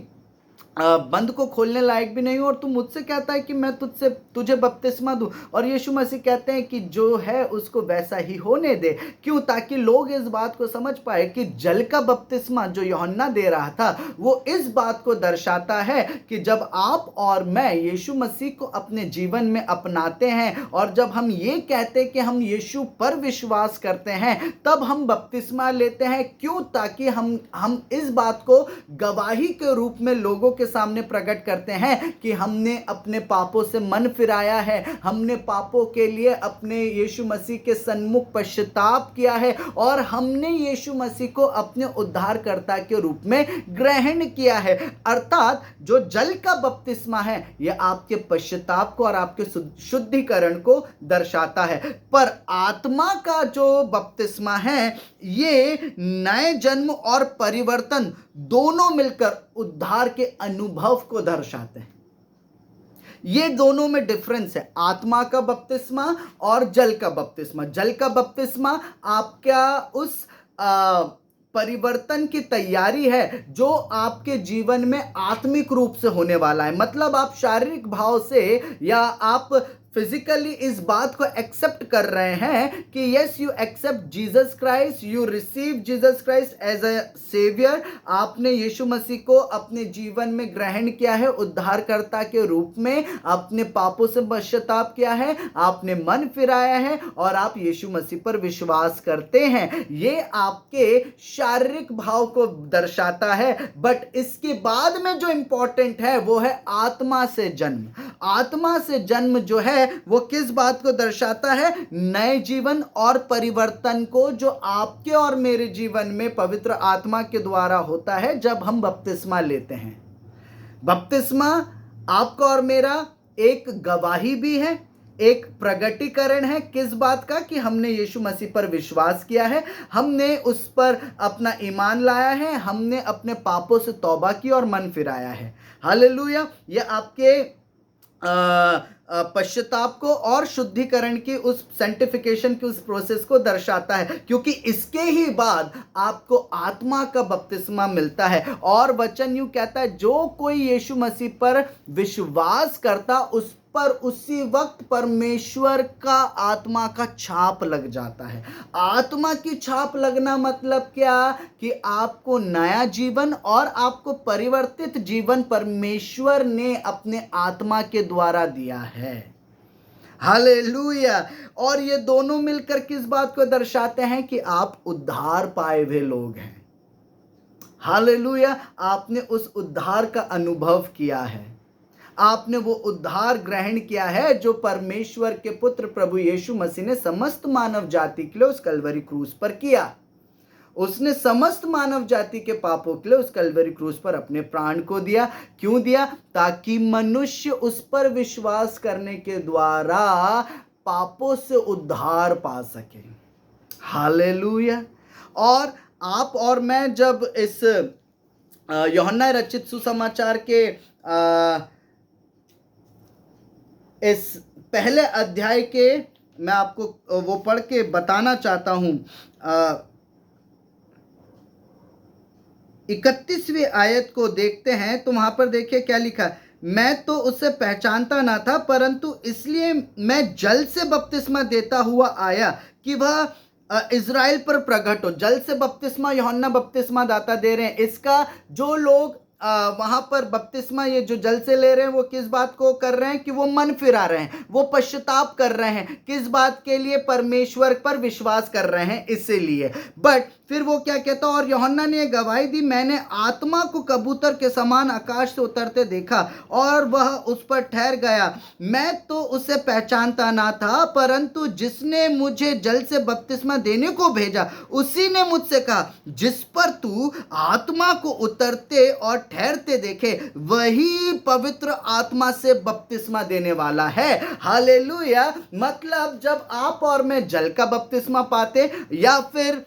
A: बंद को खोलने लायक भी नहीं हूं और तू मुझसे कहता है कि मैं तुझे बपतिस्मा दूं। और यीशु मसीह कहते हैं कि जो है उसको वैसा ही होने दे। क्यों, ताकि लोग इस बात को समझ पाए कि जल का बपतिस्मा जो यूहन्ना दे रहा था वो इस बात को दर्शाता है कि जब आप और मैं यीशु मसीह को अपने जीवन में अपनाते हैं और जब हम ये कहते हैं कि हम यीशु पर विश्वास करते हैं, तब हम बपतिस्मा लेते हैं। क्यों, ताकि हम इस बात को गवाही के रूप में लोगों के सामने प्रकट करते हैं कि हमने अपने पापों से मन फिराया है, हमने पापों के लिए अपने यीशु मसीह के सन्मुख पश्चाताप किया है और हमने यीशु मसीह को अपने उद्धारकर्ता के रूप में ग्रहण किया है। अर्थात जो जल का बपतिस्मा है यह आपके पश्चाताप को और आपके शुद्धिकरण को दर्शाता है, पर आत्मा का जो बपतिस्मा है ये नए जन्म और परिवर्तन दोनों मिलकर उद्धार के अनुभव को दर्शाते हैं। ये दोनों में डिफरेंस है, आत्मा का बपतिस्मा और जल का बपतिस्मा। जल का बपतिस्मा आपका उस परिवर्तन की तैयारी है जो आपके जीवन में आत्मिक रूप से होने वाला है। मतलब आप शारीरिक भाव से या आप फिजिकली इस बात को एक्सेप्ट कर रहे हैं कि yes, you accept Jesus Christ, you receive Jesus Christ as a saviour. आपने यीशु मसीह को अपने जीवन में ग्रहण किया है उद्धारकर्ता के रूप में, अपने पापों से पश्चाताप किया है, आपने मन फिराया है और आप यीशु मसीह पर विश्वास करते हैं। ये आपके शारीरिक भाव को दर्शाता है। बट इसके बाद में जो इंपॉर्टेंट है वो है आत्मा से जन्म। आत्मा से जन्म जो है वो किस बात को दर्शाता है? नए जीवन और परिवर्तन को, जो आपके और मेरे जीवन में पवित्र आत्मा के द्वारा होता है जब हम बपतिस्मा लेते हैं। बपतिस्मा आपका और मेरा एक गवाही भी है, एक प्रगटीकरण है किस बात का? कि हमने यीशु मसीह पर विश्वास किया है, हमने उस पर अपना ईमान लाया है, हमने अपने पापों से तौबा की और मन फिराया है। हालेलुया। यह आपके पश्चाताप को और शुद्धिकरण की, उस सेंटिफिकेशन की उस प्रोसेस को दर्शाता है, क्योंकि इसके ही बाद आपको आत्मा का बपतिस्मा मिलता है। और वचन यूं कहता है, जो कोई यीशु मसीह पर विश्वास करता उस पर उसी वक्त परमेश्वर का आत्मा का छाप लग जाता है। आत्मा की छाप लगना मतलब क्या? कि आपको नया जीवन और आपको परिवर्तित जीवन परमेश्वर ने अपने आत्मा के द्वारा दिया है। हालेलुया। और ये दोनों मिलकर किस बात को दर्शाते हैं? कि आप उद्धार पाए हुए लोग हैं। हालेलुया। आपने उस उद्धार का अनुभव किया है, आपने वो उद्धार ग्रहण किया है जो परमेश्वर के पुत्र प्रभु यीशु मसीह ने समस्त मानव जाति के लिए उस कलवरी क्रूस पर किया। उसने समस्त मानव जाति के पापों के लिए उस कलवरी क्रूस पर अपने प्राण को दिया। क्यों दिया? ताकि मनुष्य उस पर विश्वास करने के द्वारा पापों से उद्धार पा सके। हालेलुया। और आप और मैं जब इस यूहन्ना रचित सुसमाचार के इस पहले अध्याय के, मैं आपको वो पढ़ के बताना चाहता हूं। 31वीं आयत को देखते हैं तो वहां पर देखिए क्या लिखा है। मैं तो उसे पहचानता ना था, परंतु इसलिए मैं जल से बपतिस्मा देता हुआ आया कि वह इज़राइल पर प्रकट हो। जल से बपतिस्मा यूहन्ना बपतिस्मा दाता दे रहे हैं। इसका जो लोग वहां पर बपतिस्मा ये जो जल से ले रहे हैं वो किस बात को कर रहे हैं? कि वो मन फिरा रहे हैं, वो पश्चाताप कर रहे हैं। किस बात के लिए? परमेश्वर पर विश्वास कर रहे हैं, इसीलिए। बट फिर वो क्या कहता? और यूहन्ना ने गवाही दी, मैंने आत्मा को कबूतर के समान आकाश से उतरते देखा और वह उस पर ठहर गया। मैं तो उसे पहचानता ना था, परंतु जिसने मुझे जल से बपतिस्मा देने को भेजा उसी ने मुझसे कहा, जिस पर तू आत्मा को उतरते और ठहरते देखे वही पवित्र आत्मा से बपतिस्मा देने वाला है। हालेलुया। मतलब जब आप और मैं जल का बपतिस्मा पाते या फिर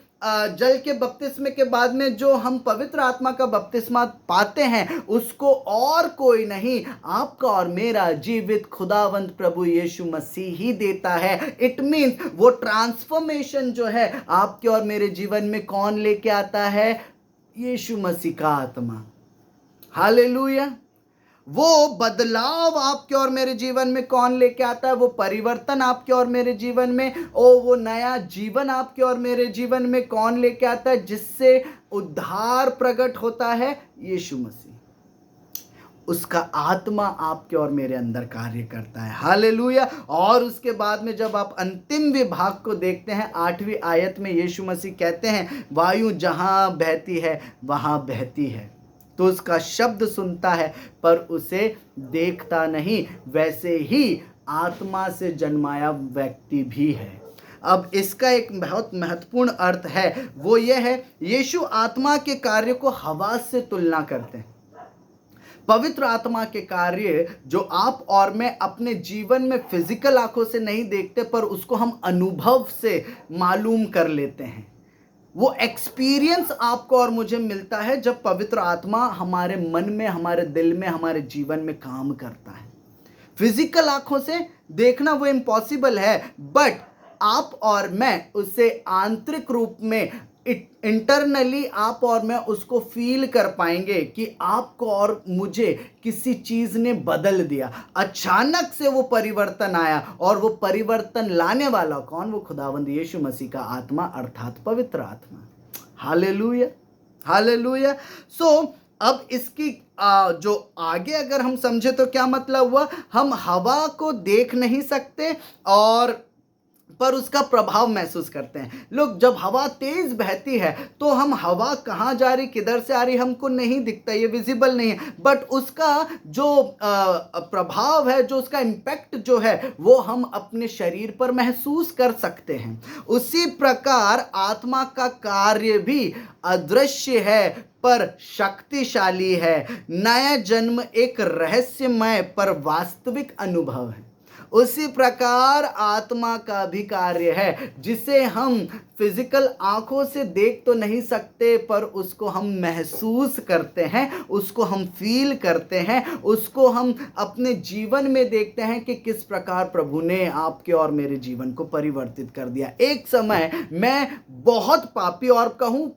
A: जल के बपतिस्मे के बाद में जो हम पवित्र आत्मा का बपतिस्मा पाते हैं, उसको और कोई नहीं, आपका और मेरा जीवित खुदावंत प्रभु यीशु मसीह ही देता है। इट मीन्स वो ट्रांसफॉर्मेशन जो है आपके और मेरे जीवन में कौन लेके आता है? यीशु मसीह का आत्मा। हालेलुया। वो बदलाव आपके और मेरे जीवन में कौन लेके आता है? वो परिवर्तन आपके और मेरे जीवन में, वो नया जीवन आपके और मेरे जीवन में कौन लेके आता है? जिससे उद्धार प्रकट होता है, यीशु मसीह। उसका आत्मा आपके और मेरे अंदर कार्य करता है। हालेलुया। और उसके बाद में जब आप अंतिम विभाग को देखते हैं, 8वीं आयत में यीशु मसीह कहते हैं, वायु जहां बहती है वहां बहती है तो उसका शब्द सुनता है पर उसे देखता नहीं, वैसे ही आत्मा से जन्माया व्यक्ति भी है। अब इसका एक बहुत महत्वपूर्ण अर्थ है, वो ये है, यीशु आत्मा के कार्य को हवास से तुलना करते हैं। पवित्र आत्मा के कार्य जो आप और मैं अपने जीवन में फिजिकल आंखों से नहीं देखते, पर उसको हम अनुभव से मालूम कर लेते हैं। वो एक्सपीरियंस आपको और मुझे मिलता है जब पवित्र आत्मा हमारे मन में, हमारे दिल में, हमारे जीवन में काम करता है। फिजिकल आंखों से देखना वो इम्पॉसिबल है, बट आप और मैं उसे आंतरिक रूप में इंटरनली आप और मैं उसको फील कर पाएंगे कि आपको और मुझे किसी चीज ने बदल दिया। अचानक से वो परिवर्तन आया, और वो परिवर्तन लाने वाला कौन? वो खुदावंद यीशु मसीह का आत्मा, अर्थात पवित्र आत्मा। Hallelujah, hallelujah. सो अब इसकी जो आगे अगर हम समझे तो क्या मतलब हुआ? हम हवा को देख नहीं सकते और पर उसका प्रभाव महसूस करते हैं। लोग, जब हवा तेज बहती है तो हम हवा कहाँ जा रही, किधर से आ रही, हमको नहीं दिखता, ये विजिबल नहीं है, बट उसका जो प्रभाव है, जो उसका इम्पैक्ट जो है, वो हम अपने शरीर पर महसूस कर सकते हैं। उसी प्रकार आत्मा का कार्य भी अदृश्य है पर शक्तिशाली है। नया जन्म एक रहस्यमय पर वास्तविक अनुभव है। उसी प्रकार आत्मा का भी कार्य है, जिसे हम फिजिकल आंखों से देख तो नहीं सकते, पर उसको हम महसूस करते हैं, उसको हम फील करते हैं, उसको हम अपने जीवन में देखते हैं कि किस प्रकार प्रभु ने आपके और मेरे जीवन को परिवर्तित कर दिया। एक समय मैं बहुत पापी, और कहूँ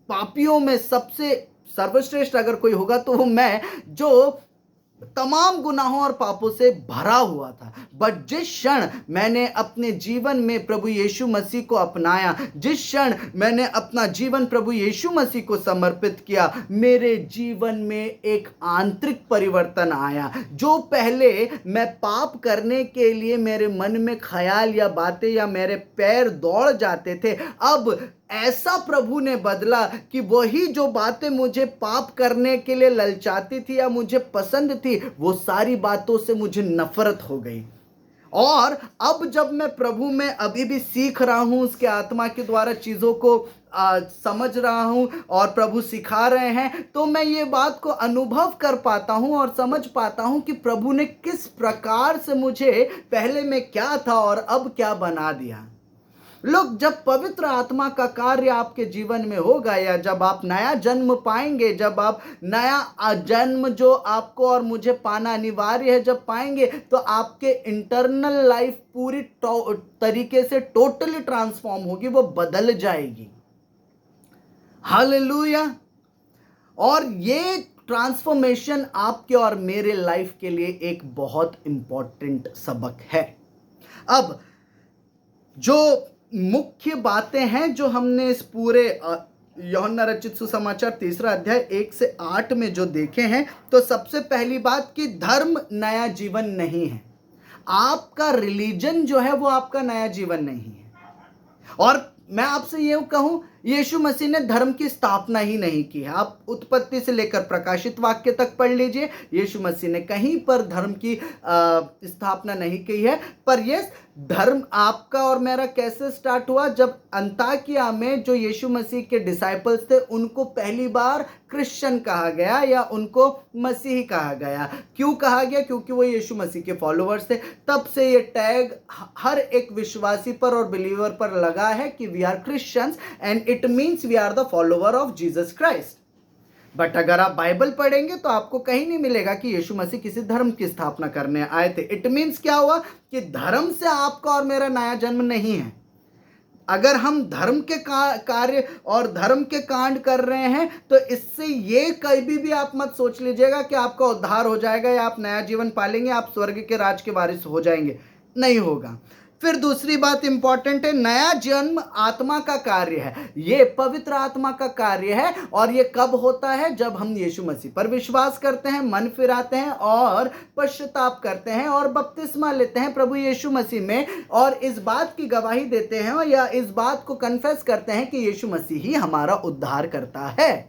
A: पापियों में सबसे सर्वश्रेष्ठ अगर कोई होगा तो वो मैं, जो तमाम गुनाहों और पापों से भरा हुआ था। बट जिस क्षण मैंने अपने जीवन में प्रभु यीशु मसीह को अपनाया, जिस क्षण मैंने अपना जीवन प्रभु यीशु मसीह को समर्पित किया, मेरे जीवन में एक आंतरिक परिवर्तन आया। जो पहले मैं पाप करने के लिए मेरे मन में ख्याल या बातें या मेरे पैर दौड़ जाते थे, अब ऐसा प्रभु ने बदला कि वही जो बातें मुझे पाप करने के लिए ललचाती थी या मुझे पसंद थी, वो सारी बातों से मुझे नफरत हो गई। और अब जब मैं प्रभु में अभी भी सीख रहा हूं, उसके आत्मा के द्वारा चीजों को समझ रहा हूं और प्रभु सिखा रहे हैं, तो मैं ये बात को अनुभव कर पाता हूं और समझ पाता हूं कि प्रभु ने किस प्रकार से मुझे पहले में क्या था और अब क्या बना दिया। लोग, जब पवित्र आत्मा का कार्य आपके जीवन में होगा, या जब आप नया जन्म पाएंगे, जब आप नया जन्म जो आपको और मुझे पाना अनिवार्य है जब पाएंगे, तो आपके इंटरनल लाइफ पूरी तरीके से टोटली ट्रांसफॉर्म होगी, वो बदल जाएगी। हालेलुया। और ये ट्रांसफॉर्मेशन आपके और मेरे लाइफ के लिए एक बहुत इंपॉर्टेंट सबक है। अब जो मुख्य बातें हैं जो हमने इस पूरे यूहन्ना रचित सुसमाचार 3 अध्याय 1 से 8 में जो देखे हैं, तो सबसे पहली बात कि धर्म नया जीवन नहीं है। आपका रिलीजन जो है वो आपका नया जीवन नहीं है। और मैं आपसे ये कहूं, यीशु मसीह ने धर्म की स्थापना ही नहीं की है। आप उत्पत्ति से लेकर प्रकाशित वाक्य तक पढ़ लीजिए, यीशु मसीह ने कहीं पर धर्म की स्थापना नहीं की है। पर यस, धर्म आपका और मेरा कैसे स्टार्ट हुआ? जब अंताकिया में जो यीशु मसीह के डिसाइपल्स थे, उनको पहली बार क्रिश्चियन कहा गया या उनको मसीही कहा गया। क्यों कहा गया? क्योंकि वो यीशु मसीह के फॉलोअर्स थे। तब से ये टैग हर एक विश्वासी पर और बिलीवर पर लगा है कि we are Christians and it means we are the follower of Jesus Christ. But अगर आप बाइबल पढ़ेंगे तो आपको कहीं नहीं मिलेगा कि यीशु मसीह किसी धर्म की स्थापना करने आए थे। इट मीन्स क्या हुआ कि धर्म से आपका और मेरा नया जन्म नहीं है। अगर हम धर्म के कार्य और धर्म के कांड कर रहे हैं, तो इससे ये कभी भी आप मत सोच लीजिएगा कि आपका उद्धार हो जाएगा या आप नया जीवन पालेंगे, आप स्वर्ग के राज के वारिस हो जाएंगे। नहीं होगा। फिर दूसरी बात इंपॉर्टेंट है, नया जन्म आत्मा का कार्य है। ये पवित्र आत्मा का कार्य है। और ये कब होता है? जब हम यीशु मसीह पर विश्वास करते हैं, मन फिराते हैं और पश्चाताप करते हैं और बपतिस्मा लेते हैं प्रभु यीशु मसीह में, और इस बात की गवाही देते हैं या इस बात को कन्फेस करते हैं कि यीशु मसीह ही हमारा उद्धार करता है।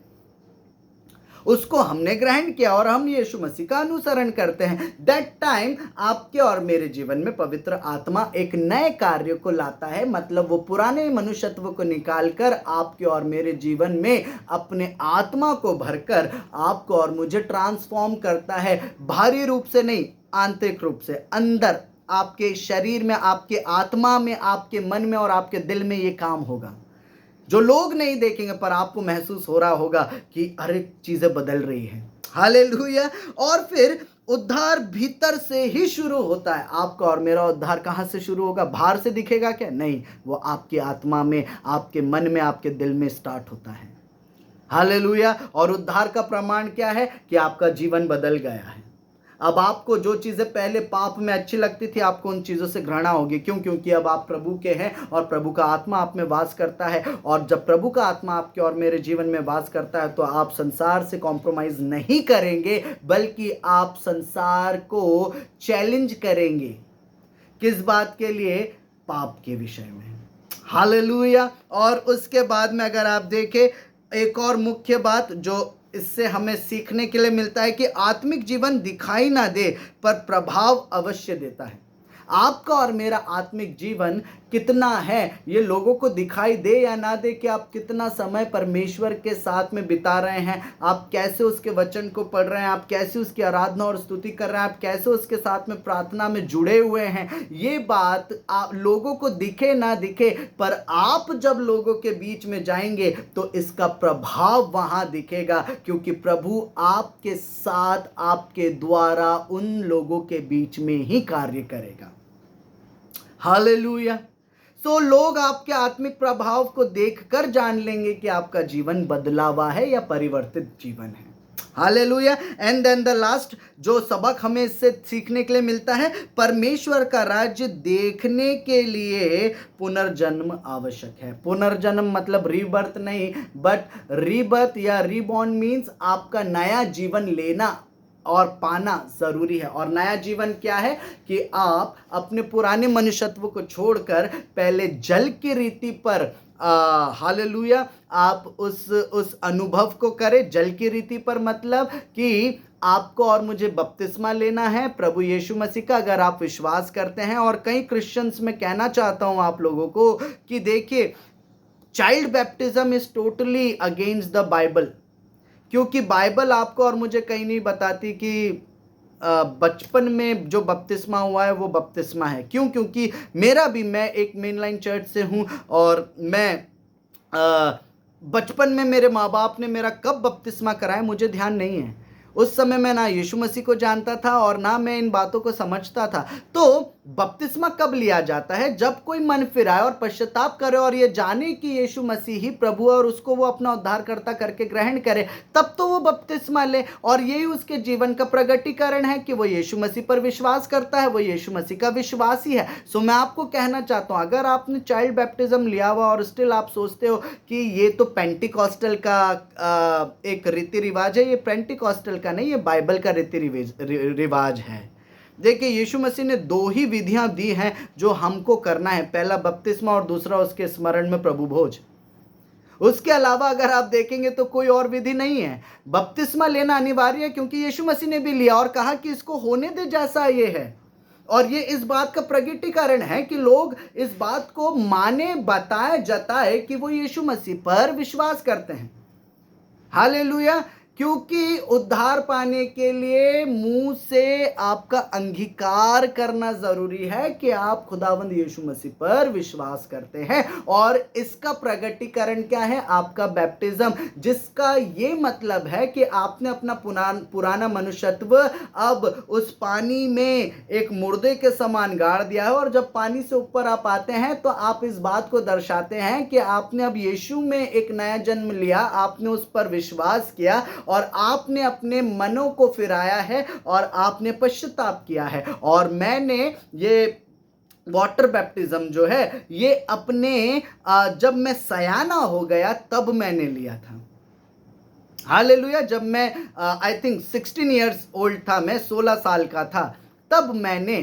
A: उसको हमने ग्रहण किया और हम यीशु मसीह का अनुसरण करते हैं। दैट टाइम आपके और मेरे जीवन में पवित्र आत्मा एक नए कार्य को लाता है। मतलब वो पुराने मनुष्यत्व को निकालकर आपके और मेरे जीवन में अपने आत्मा को भरकर आपको और मुझे ट्रांसफॉर्म करता है। बाहरी रूप से नहीं, आंतरिक रूप से, अंदर आपके शरीर में, आपके आत्मा में, आपके मन में और आपके दिल में ये काम होगा जो लोग नहीं देखेंगे, पर आपको महसूस हो रहा होगा कि अरे चीजें बदल रही हैं। हालेलुया। और फिर उद्धार भीतर से ही शुरू होता है। आपका और मेरा उद्धार कहाँ से शुरू होगा? बाहर से दिखेगा क्या? नहीं, वो आपकी आत्मा में, आपके मन में, आपके दिल में स्टार्ट होता है। हालेलुया। और उद्धार का प्रमाण क्या है? कि आपका जीवन बदल गया है। अब आपको जो चीजें पहले पाप में अच्छी लगती थी, आपको उन चीजों से घृणा होगी। क्यों? क्योंकि अब आप प्रभु के हैं और प्रभु का आत्मा आप में वास करता है। और जब प्रभु का आत्मा आपके और मेरे जीवन में वास करता है तो आप संसार से कॉम्प्रोमाइज नहीं करेंगे, बल्कि आप संसार को चैलेंज करेंगे। किस बात के लिए? पाप के विषय में। हालेलुया। और उसके बाद में अगर आप देखें, एक और मुख्य बात जो इससे हमें सीखने के लिए मिलता है कि आत्मिक जीवन दिखाई ना दे पर प्रभाव अवश्य देता है। आपका और मेरा आत्मिक जीवन कितना है, ये लोगों को दिखाई दे या ना दे कि आप कितना समय परमेश्वर के साथ में बिता रहे हैं, आप कैसे उसके वचन को पढ़ रहे हैं, आप कैसे उसकी आराधना और स्तुति कर रहे हैं, आप कैसे उसके साथ में प्रार्थना में जुड़े हुए हैं, ये बात लोगों को दिखे ना दिखे, पर आप जब लोगों के बीच में जाएंगे तो इसका प्रभाव वहां दिखेगा, क्योंकि प्रभु आपके साथ, आपके द्वारा उन लोगों के बीच में ही कार्य करेगा। हालेलुया। सो लोग आपके आत्मिक प्रभाव को देखकर जान लेंगे कि आपका जीवन बदला हुआ है या परिवर्तित जीवन है। Hallelujah. And then the last जो सबक हमें इससे सीखने के लिए मिलता है, परमेश्वर का राज्य देखने के लिए पुनर्जन्म आवश्यक है। पुनर्जन्म मतलब रीबर्थ नहीं, बट रीबर्थ या रीबॉर्न मीन्स आपका नया जीवन लेना और पाना जरूरी है। और नया जीवन क्या है? कि आप अपने पुराने मनुष्यत्व को छोड़कर पहले जल की रीति पर हालेलुया आप उस अनुभव को करें। जल की रीति पर मतलब कि आपको और मुझे बपतिस्मा लेना है प्रभु यीशु मसीह का, अगर आप विश्वास करते हैं। और कई क्रिश्चियंस में कहना चाहता हूं आप लोगों को कि देखिए, child baptism is totally against the Bible, क्योंकि बाइबल आपको और मुझे कहीं नहीं बताती कि बचपन में जो बपतिस्मा हुआ है वो बपतिस्मा है। क्यों? क्योंकि मैं एक मेनलाइन चर्च से हूँ और मैं बचपन में मेरे माँ बाप ने मेरा कब बपतिस्मा कराया मुझे ध्यान नहीं है। उस समय मैं ना यीशु मसीह को जानता था और ना मैं इन बातों को समझता था। तो बपतिस्मा कब लिया जाता है? जब कोई मन फिराए और पश्चाताप करे और ये जाने कि यीशु मसीह ही प्रभु है और उसको वो अपना उद्धारकर्ता करके ग्रहण करे, तब तो वो बपतिस्मा ले। और यही उसके जीवन का प्रगटीकरण है कि वो यीशु मसीह पर विश्वास करता है, वो यीशु मसीह का विश्वासी है। सो मैं आपको कहना चाहता हूँ, अगर आपने चाइल्ड बैप्टिज्म लिया हुआ और स्टिल आप सोचते हो कि ये तो पेंटिकॉस्टल का एक रीति रिवाज है, ये पेंटिकॉस्टल का नहीं, ये बाइबल का रीति रिवाज है। देखिए, यीशु मसीह ने दो ही विधियां दी हैं जो हमको करना है, पहला बपतिस्मा और दूसरा उसके स्मरण में प्रभु भोज। उसके अलावा अगर आप देखेंगे तो कोई और विधि नहीं है। बपतिस्मा लेना अनिवार्य है क्योंकि यीशु मसीह ने भी लिया और कहा कि इसको होने दे जैसा ये है। और ये इस बात का प्रगटीकरण है कि लोग इस बात को माने, बताए, जताए कि वो यीशु मसीह पर विश्वास करते हैं। हालेलुया। क्योंकि उद्धार पाने के लिए मुंह से आपका अंगीकार करना जरूरी है कि आप खुदावंद यीशु मसीह पर विश्वास करते हैं। और इसका प्रगटीकरण क्या है? आपका बैप्टिज्म, जिसका ये मतलब है कि आपने अपना पुराना मनुष्यत्व अब उस पानी में एक मुर्दे के समान गाड़ दिया है। और जब पानी से ऊपर आप आते हैं तो आप इस बात को दर्शाते हैं कि आपने अब यीशु में एक नया जन्म लिया, आपने उस पर विश्वास किया और आपने अपने मनों को फिराया है और आपने पश्चाताप किया है। और मैंने ये वाटर बैप्टिज्म जो है ये अपने जब मैं सयाना हो गया तब मैंने लिया था। हालेलुया। जब मैं आई थिंक 16 इयर्स ओल्ड था, मैं 16 साल का था, तब मैंने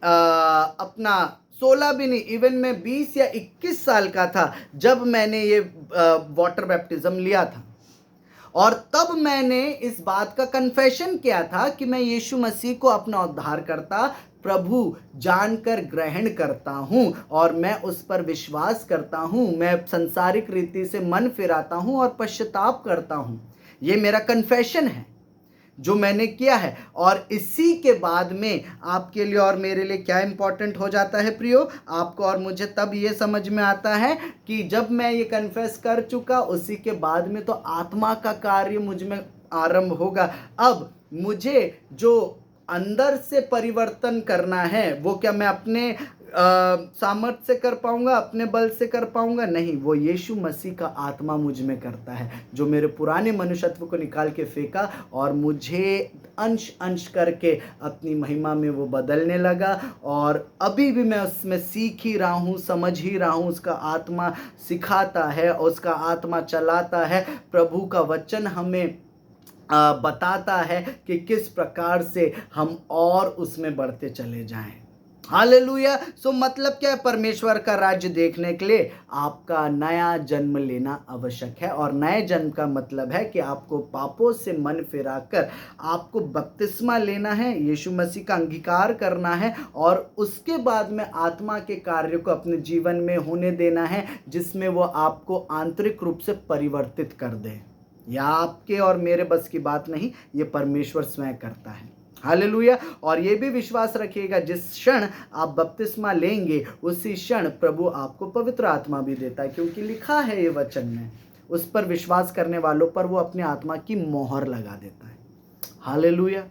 A: अपना 16 भी नहीं, इवन मैं 20 या 21 साल का था जब मैंने ये वाटर बैप्टिज्म लिया था। और तब मैंने इस बात का कन्फेशन किया था कि मैं यीशु मसीह को अपना उद्धारकर्ता प्रभु जानकर ग्रहण करता हूं और मैं उस पर विश्वास करता हूं, मैं संसारिक रीति से मन फिराता हूं और पश्चाताप करता हूं। ये मेरा कन्फेशन है जो मैंने किया है। और इसी के बाद में आपके लिए और मेरे लिए क्या इंपॉर्टेंट हो जाता है प्रियो? आपको और मुझे तब ये समझ में आता है कि जब मैं ये कन्फेस कर चुका, उसी के बाद में तो आत्मा का कार्य मुझ में आरंभ होगा। अब मुझे जो अंदर से परिवर्तन करना है वो क्या मैं अपने सामर्थ्य से कर पाऊंगा, अपने बल से कर पाऊंगा? नहीं, वो यीशु मसीह का आत्मा मुझ में करता है, जो मेरे पुराने मनुष्यत्व को निकाल के फेंका और मुझे अंश अंश करके अपनी महिमा में वो बदलने लगा। और अभी भी मैं उसमें सीख ही रहा हूँ, समझ ही रहा हूँ। उसका आत्मा सिखाता है, उसका आत्मा चलाता है। प्रभु का वचन हमें बताता है कि किस प्रकार से हम और उसमें बढ़ते चले जाएं। हालेलुया। सो मतलब क्या है? परमेश्वर का राज्य देखने के लिए आपका नया जन्म लेना आवश्यक है। और नए जन्म का मतलब है कि आपको पापों से मन फिराकर आपको बपतिस्मा लेना है, यीशु मसीह का अंगीकार करना है और उसके बाद में आत्मा के कार्य को अपने जीवन में होने देना है, जिसमें वो आपको आंतरिक रूप से परिवर्तित कर दे। यह आपके और मेरे बस की बात नहीं, ये परमेश्वर स्वयं करता है। हालेलुया। और ये भी विश्वास रखिएगा, जिस क्षण आप बपतिस्मा लेंगे उसी क्षण प्रभु आपको पवित्र आत्मा भी देता है, क्योंकि लिखा है ये वचन में, उस पर विश्वास करने वालों पर वो अपनी आत्मा की मोहर लगा देता है। Hallelujah,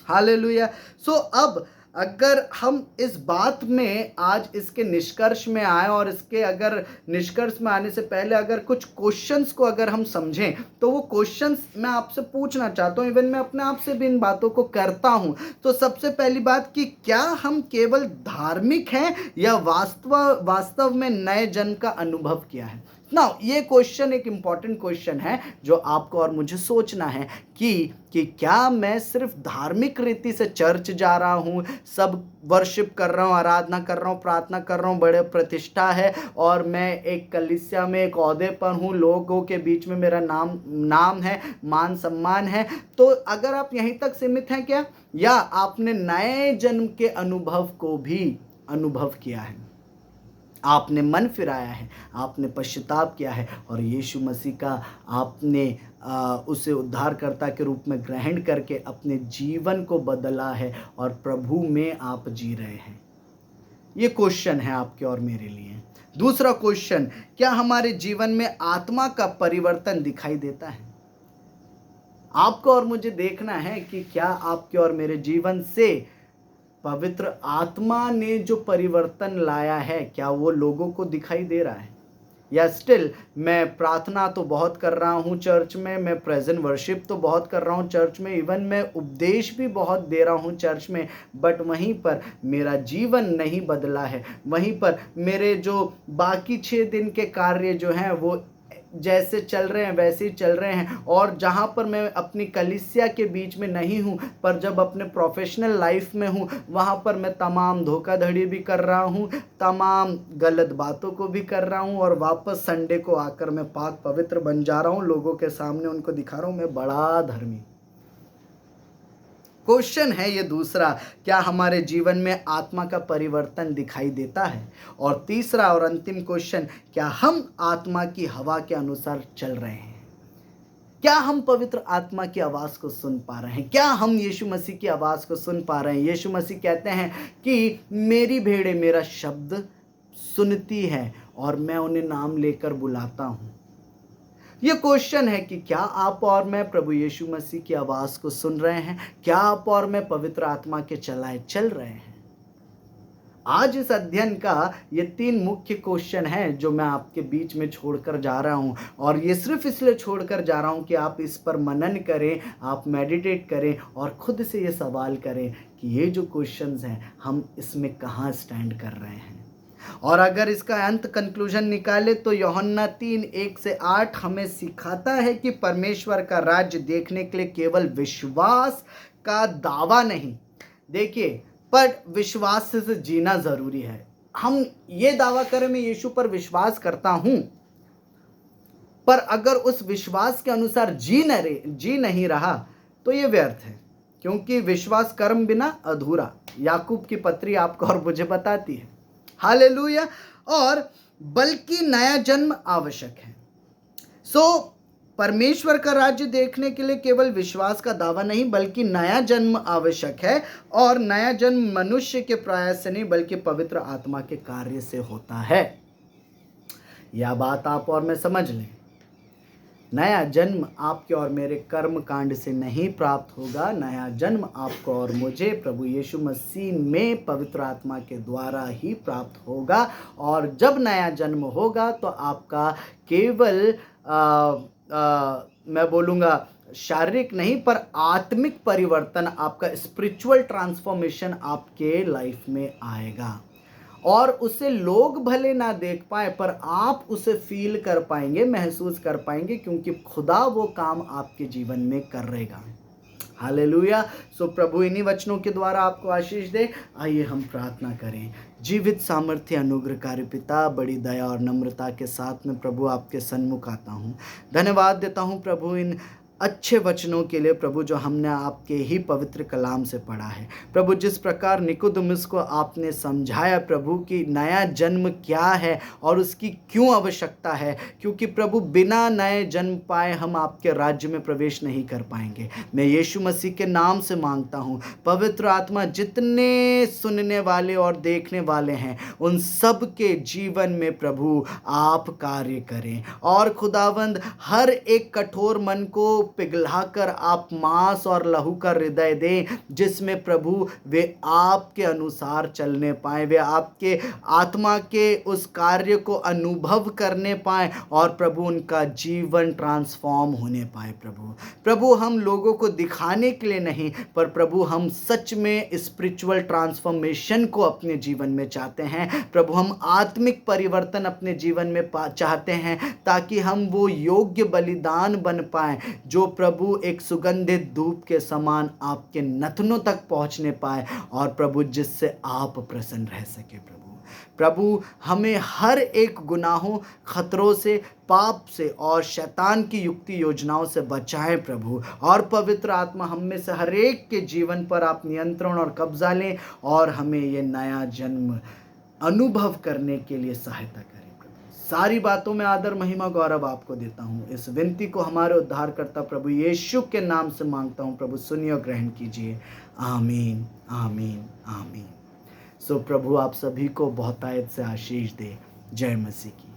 A: hallelujah. सो अब अगर हम इस बात में आज इसके निष्कर्ष में आए, और इसके अगर निष्कर्ष में आने से पहले अगर कुछ क्वेश्चंस को अगर हम समझें, तो वो क्वेश्चंस मैं आपसे पूछना चाहता हूँ। इवन मैं अपने आप से भी इन बातों को करता हूँ। तो सबसे पहली बात कि क्या हम केवल धार्मिक हैं या वास्तव में नए जन्म का अनुभव किया है? ना, ये क्वेश्चन एक इंपॉर्टेंट क्वेश्चन है जो आपको और मुझे सोचना है कि क्या मैं सिर्फ धार्मिक रीति से चर्च जा रहा हूँ, सब वर्शिप कर रहा हूँ, आराधना कर रहा हूँ, प्रार्थना कर रहा हूँ, बड़े प्रतिष्ठा है और मैं एक कलीसिया में एक ओहदे पर हूँ, लोगों के बीच में मेरा नाम है, मान सम्मान है। तो अगर आप यहीं तक सीमित हैं क्या, या आपने नए जन्म के अनुभव को भी अनुभव किया है? आपने मन फिराया है, आपने पश्चाताप किया है और यीशु मसीह का आपने उसे उद्धारकर्ता के रूप में ग्रहण करके अपने जीवन को बदला है और प्रभु में आप जी रहे हैं। ये क्वेश्चन है आपके और मेरे लिए। दूसरा क्वेश्चन, क्या हमारे जीवन में आत्मा का परिवर्तन दिखाई देता है? आपको और मुझे देखना है कि क्या आपके और मेरे जीवन से पवित्र आत्मा ने जो परिवर्तन लाया है, क्या वो लोगों को दिखाई दे रहा है? या स्टिल मैं प्रार्थना तो बहुत कर रहा हूँ चर्च में, मैं प्रेजेंट वर्शिप तो बहुत कर रहा हूँ चर्च में, इवन मैं उपदेश भी बहुत दे रहा हूँ चर्च में, बट वहीं पर मेरा जीवन नहीं बदला है। वहीं पर मेरे जो बाकी 6 दिन के कार्य जो हैं वो जैसे चल रहे हैं वैसे ही चल रहे हैं। और जहाँ पर मैं अपनी कलीसिया के बीच में नहीं हूँ, पर जब अपने प्रोफेशनल लाइफ में हूँ, वहाँ पर मैं तमाम धोखाधड़ी भी कर रहा हूँ, तमाम गलत बातों को भी कर रहा हूँ और वापस संडे को आकर मैं पाक पवित्र बन जा रहा हूँ, लोगों के सामने उनको दिखा रहा हूँ मैं बड़ा धर्मी। क्वेश्चन है ये दूसरा, क्या हमारे जीवन में आत्मा का परिवर्तन दिखाई देता है? और तीसरा और अंतिम क्वेश्चन, क्या हम आत्मा की हवा के अनुसार चल रहे हैं? क्या हम पवित्र आत्मा की आवाज़ को सुन पा रहे हैं? क्या हम यीशु मसीह की आवाज़ को सुन पा रहे हैं? यीशु मसीह कहते हैं कि मेरी भेड़ें मेरा शब्द सुनती हैं और मैं उन्हें नाम लेकर बुलाता हूँ। ये क्वेश्चन है कि क्या आप और मैं प्रभु यीशु मसीह की आवाज़ को सुन रहे हैं? क्या आप और मैं पवित्र आत्मा के चलाए चल रहे हैं? आज इस अध्ययन का ये 3 मुख्य क्वेश्चन हैं जो मैं आपके बीच में छोड़कर जा रहा हूँ, और ये सिर्फ इसलिए छोड़कर जा रहा हूँ कि आप इस पर मनन करें, आप मेडिटेट करें और खुद से ये सवाल करें कि ये जो क्वेश्चंस हैं हम इसमें कहाँ स्टैंड कर रहे हैं। और अगर इसका अंत कंक्लूजन निकाले तो यूहन्ना 3:1-8 हमें सिखाता है कि परमेश्वर का राज्य देखने के लिए केवल विश्वास का दावा नहीं, देखिए, पर विश्वास से जीना जरूरी है। हम ये दावा करें मैं यीशु पर विश्वास करता हूं, पर अगर उस विश्वास के अनुसार जी नहीं रहा तो ये व्यर्थ है, क्योंकि विश्वास कर्म बिना अधूरा, याकूब की पत्री आपको और मुझे बताती है। हालेलुया। और बल्कि नया जन्म आवश्यक है। परमेश्वर का राज्य देखने के लिए केवल विश्वास का दावा नहीं बल्कि नया जन्म आवश्यक है। और नया जन्म मनुष्य के प्रयास से नहीं बल्कि पवित्र आत्मा के कार्य से होता है। यह बात आप और मैं समझ लें। नया जन्म आपके और मेरे कर्म कांड से नहीं प्राप्त होगा। नया जन्म आपको और मुझे प्रभु यीशु मसीह में पवित्र आत्मा के द्वारा ही प्राप्त होगा। और जब नया जन्म होगा तो आपका केवल मैं बोलूँगा शारीरिक नहीं पर आत्मिक परिवर्तन, आपका स्पिरिचुअल ट्रांसफॉर्मेशन आपके लाइफ में आएगा। और उसे लोग भले ना देख पाए पर आप उसे फील कर पाएंगे, महसूस कर पाएंगे, क्योंकि खुदा वो काम आपके जीवन में कर रहेगा। हालेलुया। सो प्रभु इन्हीं वचनों के द्वारा आपको आशीष दे। आइए हम प्रार्थना करें। जीवित सामर्थ्य अनुग्रहकारी पिता, बड़ी दया और नम्रता के साथ में प्रभु आपके सन्मुख आता हूँ। धन्यवाद देता हूँ प्रभु इन अच्छे वचनों के लिए प्रभु, जो हमने आपके ही पवित्र कलाम से पढ़ा है। प्रभु जिस प्रकार निकोदेमुस को आपने समझाया प्रभु कि नया जन्म क्या है और उसकी क्यों आवश्यकता है, क्योंकि प्रभु बिना नए जन्म पाए हम आपके राज्य में प्रवेश नहीं कर पाएंगे। मैं यीशु मसीह के नाम से मांगता हूँ, पवित्र आत्मा जितने सुनने वाले और देखने वाले हैं उन सब के जीवन में प्रभु आप कार्य करें। और खुदावंद हर एक कठोर मन को पिघलाकर आप मांस और लहू का हृदय दें, जिसमें प्रभु वे आपके अनुसार चलने पाए, वे आपके आत्मा के उस कार्य को अनुभव करने पाए और प्रभु उनका जीवन ट्रांसफॉर्म होने पाए। प्रभु हम लोगों को दिखाने के लिए नहीं, पर प्रभु हम सच में स्पिरिचुअल ट्रांसफॉर्मेशन को अपने जीवन में चाहते हैं। प्रभु हम आत्मिक परिवर्तन अपने जीवन में चाहते हैं, ताकि हम वो योग्य बलिदान बन पाएं जो प्रभु एक सुगंधित धूप के समान आपके नथनों तक पहुंचने पाए, और प्रभु जिससे आप प्रसन्न रह सके। प्रभु हमें हर एक गुनाहों, खतरों से, पाप से और शैतान की युक्ति योजनाओं से बचाएं प्रभु। और पवित्र आत्मा हम में से हर एक के जीवन पर आप नियंत्रण और कब्जा लें और हमें ये नया जन्म अनुभव करने के लिए सहायता करें। सारी बातों में आदर, महिमा, गौरव आपको देता हूँ। इस विनती को हमारे उद्धारकर्ता प्रभु यीशु के नाम से मांगता हूँ। प्रभु सुनिए और ग्रहण कीजिए। आमीन, आमीन, आमीन। सो प्रभु आप सभी को बहुतायत से आशीष दे। जय मसीह की।